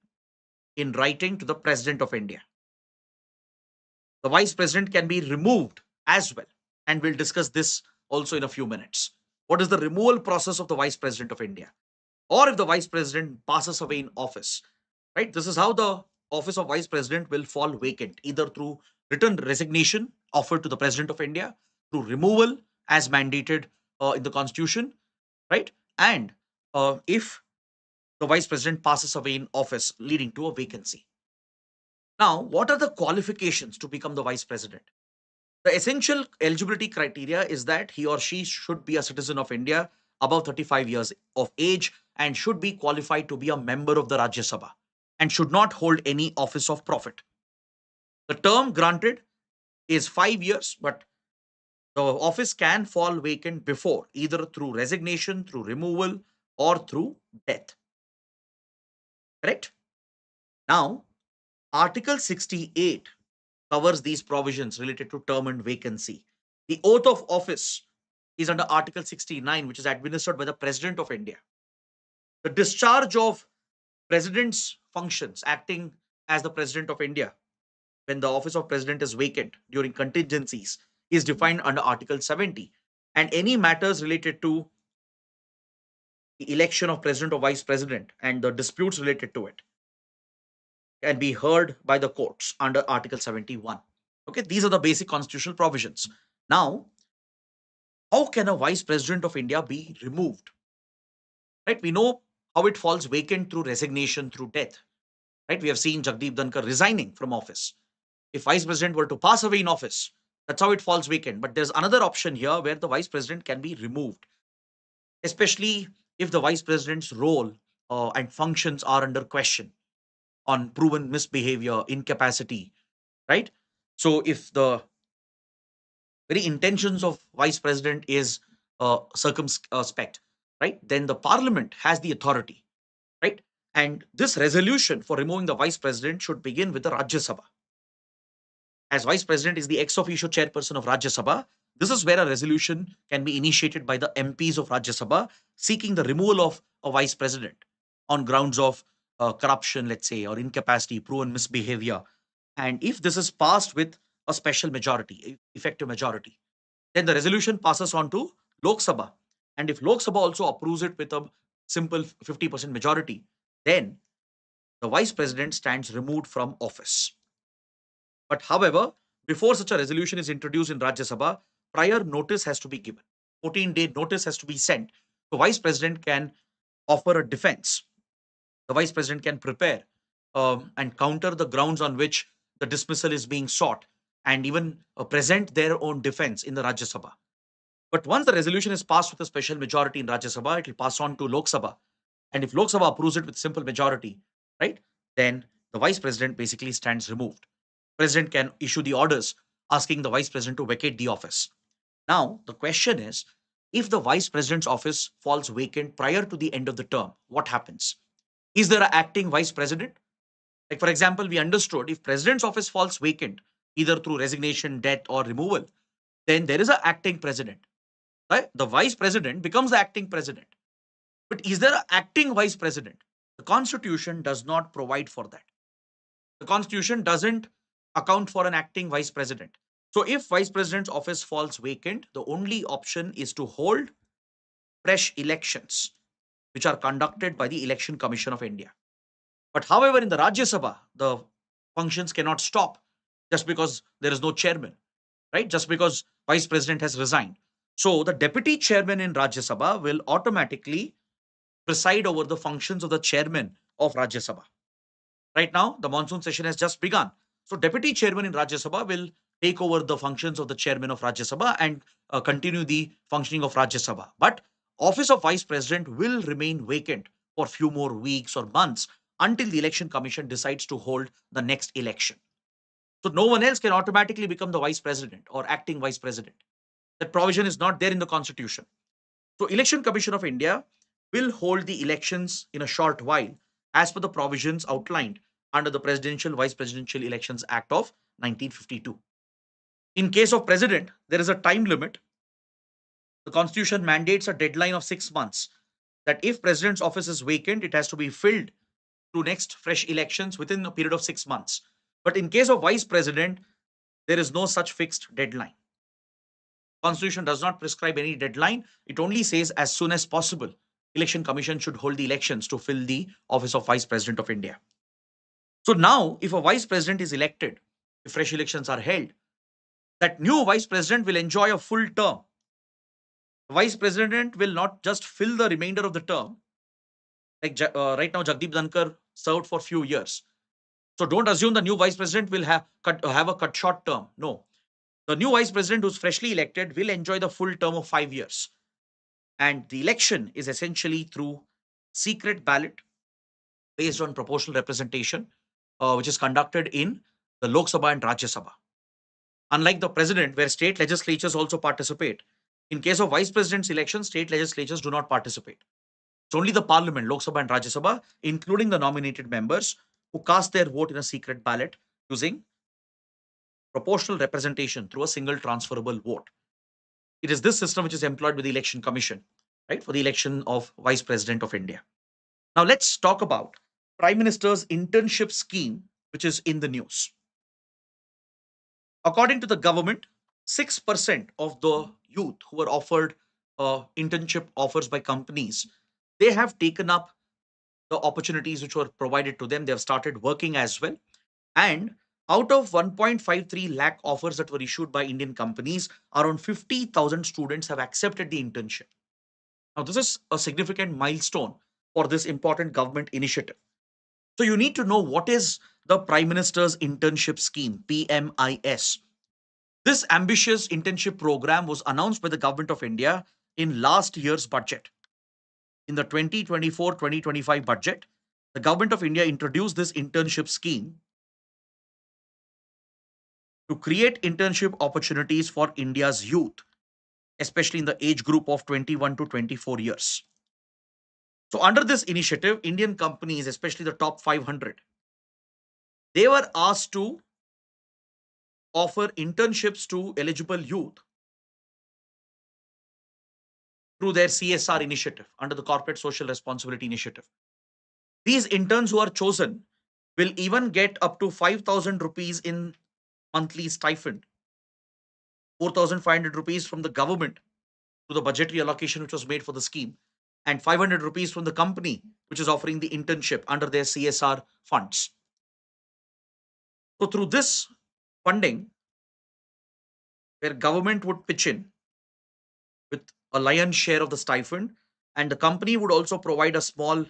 in writing to the President of India. The Vice President can be removed as well, and we'll discuss this also in a few minutes. What is the removal process of the Vice President of India? Or if the Vice President passes away in office, right? This is how the office of Vice President will fall vacant, either through written resignation offered to the President of India, through removal as mandated in the Constitution, right? And if the Vice President passes away in office, leading to a vacancy. Now, what are the qualifications to become the Vice President? The essential eligibility criteria is that he or she should be a citizen of India above 35 years of age and should be qualified to be a member of the Rajya Sabha and should not hold any office of profit. The term granted is 5 years, but the office can fall vacant before, either through resignation, through removal, or through death. Correct? Now, Article 68 covers these provisions related to term and vacancy. The oath of office is under Article 69, which is administered by the President of India. The discharge of President's functions, acting as the President of India, when the office of President is vacant during contingencies, is defined under Article 70. And any matters related to the election of president or vice president and the disputes related to it can be heard by the courts under Article 71. Okay, these are the basic constitutional provisions. Now, how can a vice president of India be removed? Right? We know how it falls vacant through resignation, through death. Right? We have seen Jagdeep Dhankar resigning from office. If vice president were to pass away in office, that's how it falls vacant. But there's another option here where the vice president can be removed, especially if the vice president's role and functions are under question on proven misbehavior, incapacity, right? So if the very intentions of vice president is circumspect, right, then the parliament has the authority, right? And this resolution for removing the vice president should begin with the Rajya Sabha. As vice president is the ex officio chairperson of Rajya Sabha, this is where a resolution can be initiated by the MPs of Rajya Sabha seeking the removal of a vice president on grounds of corruption, let's say, or incapacity, proven misbehavior. And if this is passed with a special majority, effective majority, then the resolution passes on to Lok Sabha. And if Lok Sabha also approves it with a simple 50% majority, then the vice president stands removed from office. But however, before such a resolution is introduced in Rajya Sabha, prior notice has to be given. 14-day notice has to be sent. The vice president can offer a defense. The vice president can prepare and counter the grounds on which the dismissal is being sought and even present their own defense in the Rajya Sabha. But once the resolution is passed with a special majority in Rajya Sabha, it will pass on to Lok Sabha. And if Lok Sabha approves it with simple majority, right, then the vice president basically stands removed. President can issue the orders asking the vice president to vacate the office. Now, the question is, if the vice president's office falls vacant prior to the end of the term, what happens? Is there an acting vice president? Like, for example, we understood if president's office falls vacant, either through resignation, death, or removal, then there is an acting president. Right? The vice president becomes the acting president. But is there an acting vice president? The constitution does not provide for that. The constitution doesn't account for an acting vice president. So if vice president's office falls vacant, the only option is to hold fresh elections, which are conducted by the Election Commission of India. But however, in the Rajya Sabha, the functions cannot stop just because there is no chairman, right? Just because vice president has resigned. So the deputy chairman in Rajya Sabha will automatically preside over the functions of the chairman of Rajya Sabha. Right now, the monsoon session has just begun. So deputy chairman in Rajya Sabha will take over the functions of the chairman of Rajya Sabha and continue the functioning of Rajya Sabha. But office of vice president will remain vacant for few more weeks or months until the election commission decides to hold the next election. So no one else can automatically become the vice president or acting vice president. That provision is not there in the constitution. So Election Commission of India will hold the elections in a short while as per the provisions outlined under the Presidential Vice Presidential Elections Act of 1952. In case of president, there is a time limit. The constitution mandates a deadline of 6 months that if president's office is vacant, it has to be filled through next fresh elections within a period of 6 months. But in case of vice president, there is no such fixed deadline. Constitution does not prescribe any deadline. It only says as soon as possible, Election Commission should hold the elections to fill the office of Vice President of India. So now, if a Vice President is elected, if fresh elections are held, that new Vice President will enjoy a full term. The Vice President will not just fill the remainder of the term. Like right now, Jagdeep Dhankar served for few years. So don't assume the new Vice President will have a cut short term. No. The new Vice President who's freshly elected will enjoy the full term of 5 years. And the election is essentially through secret ballot based on proportional representation, which is conducted in the Lok Sabha and Rajya Sabha. Unlike the president, where state legislatures also participate, in case of vice president's election, state legislatures do not participate. It's only the parliament, Lok Sabha and Rajya Sabha, including the nominated members, who cast their vote in a secret ballot using proportional representation through a single transferable vote. It is this system which is employed by the Election Commission, right, for the election of Vice President of India. Now let's talk about Prime Minister's internship scheme, which is in the news. According to the government, 6% of the youth who were offered internship offers by companies They have taken up the opportunities which were provided to them. They have started working as well. And out of 1.53 lakh offers that were issued by Indian companies, around 50,000 students have accepted the internship. Now, this is a significant milestone for this important government initiative. So, you need to know what is the Prime Minister's Internship Scheme, PMIS. This ambitious internship program was announced by the Government of India in last year's budget. In the 2024-2025 budget, the Government of India introduced this internship scheme to create internship opportunities for India's youth, especially in the age group of 21 to 24 years. So, under this initiative, Indian companies, especially the top 500, they were asked to offer internships to eligible youth through their CSR initiative under the Corporate Social Responsibility Initiative. These interns who are chosen will even get up to 5,000 rupees in monthly stipend, 4,500 rupees from the government to the budgetary allocation which was made for the scheme, and 500 rupees from the company which is offering the internship under their CSR funds. So, through this funding, where government would pitch in with a lion's share of the stipend, and the company would also provide a small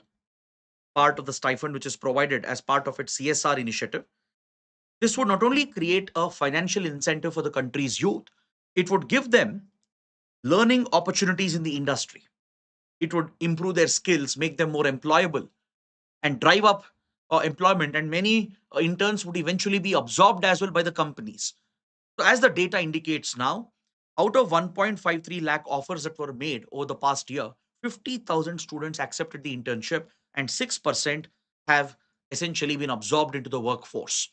part of the stipend which is provided as part of its CSR initiative. This would not only create a financial incentive for the country's youth, it would give them learning opportunities in the industry. It would improve their skills, make them more employable, and drive up employment. And many interns would eventually be absorbed as well by the companies. So, as the data indicates now, out of 1.53 lakh offers that were made over the past year, 50,000 students accepted the internship, and 6% have essentially been absorbed into the workforce.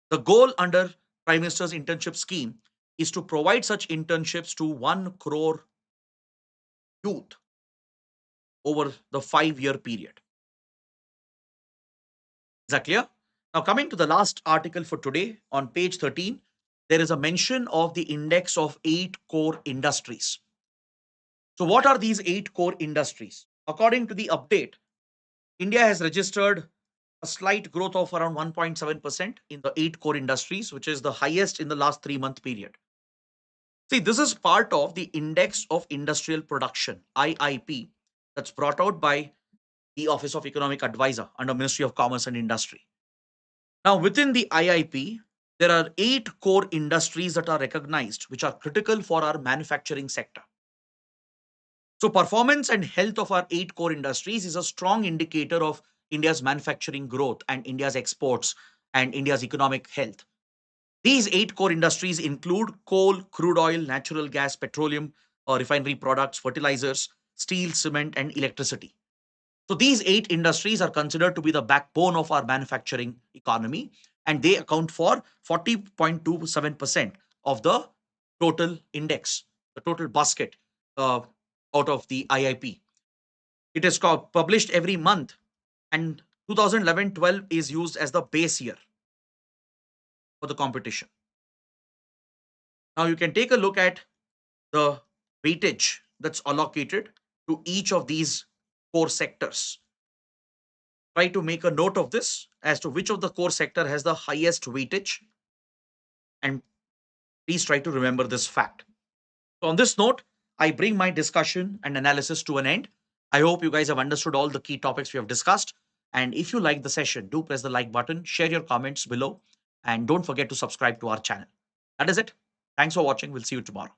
The goal under Prime Minister's internship scheme is to provide such internships to 1 crore youth over the 5-year period. Is that clear? Now, coming to the last article for today, on page 13, there is a mention of the index of 8 core industries. So, what are these 8 core industries? According to the update, India has registered a slight growth of around 1.7% in the 8 core industries, which is the highest in the last 3-month period. See, this is part of the Index of Industrial Production, IIP, that's brought out by the Office of Economic Advisor under Ministry of Commerce and Industry. Now, within the IIP, there are 8 core industries that are recognized, which are critical for our manufacturing sector. So, performance and health of our 8 core industries is a strong indicator of India's manufacturing growth and India's exports and India's economic health. These 8 core industries include coal, crude oil, natural gas, petroleum, refinery products, fertilizers, steel, cement, and electricity. So these 8 industries are considered to be the backbone of our manufacturing economy, and they account for 40.27% of the total index, the total basket out of the IIP. It is published every month, and 2011-12 is used as the base year for the competition. Now you can take a look at the weightage that's allocated to each of these core sectors. Try to make a note of this as to which of the core sector has the highest weightage, and please try to remember this fact. So on this note, I bring my discussion and analysis to an end. I hope you guys have understood all the key topics we have discussed. And if you like the session, do press the like button, share your comments below, and don't forget to subscribe to our channel. That is it. Thanks for watching. We'll see you tomorrow.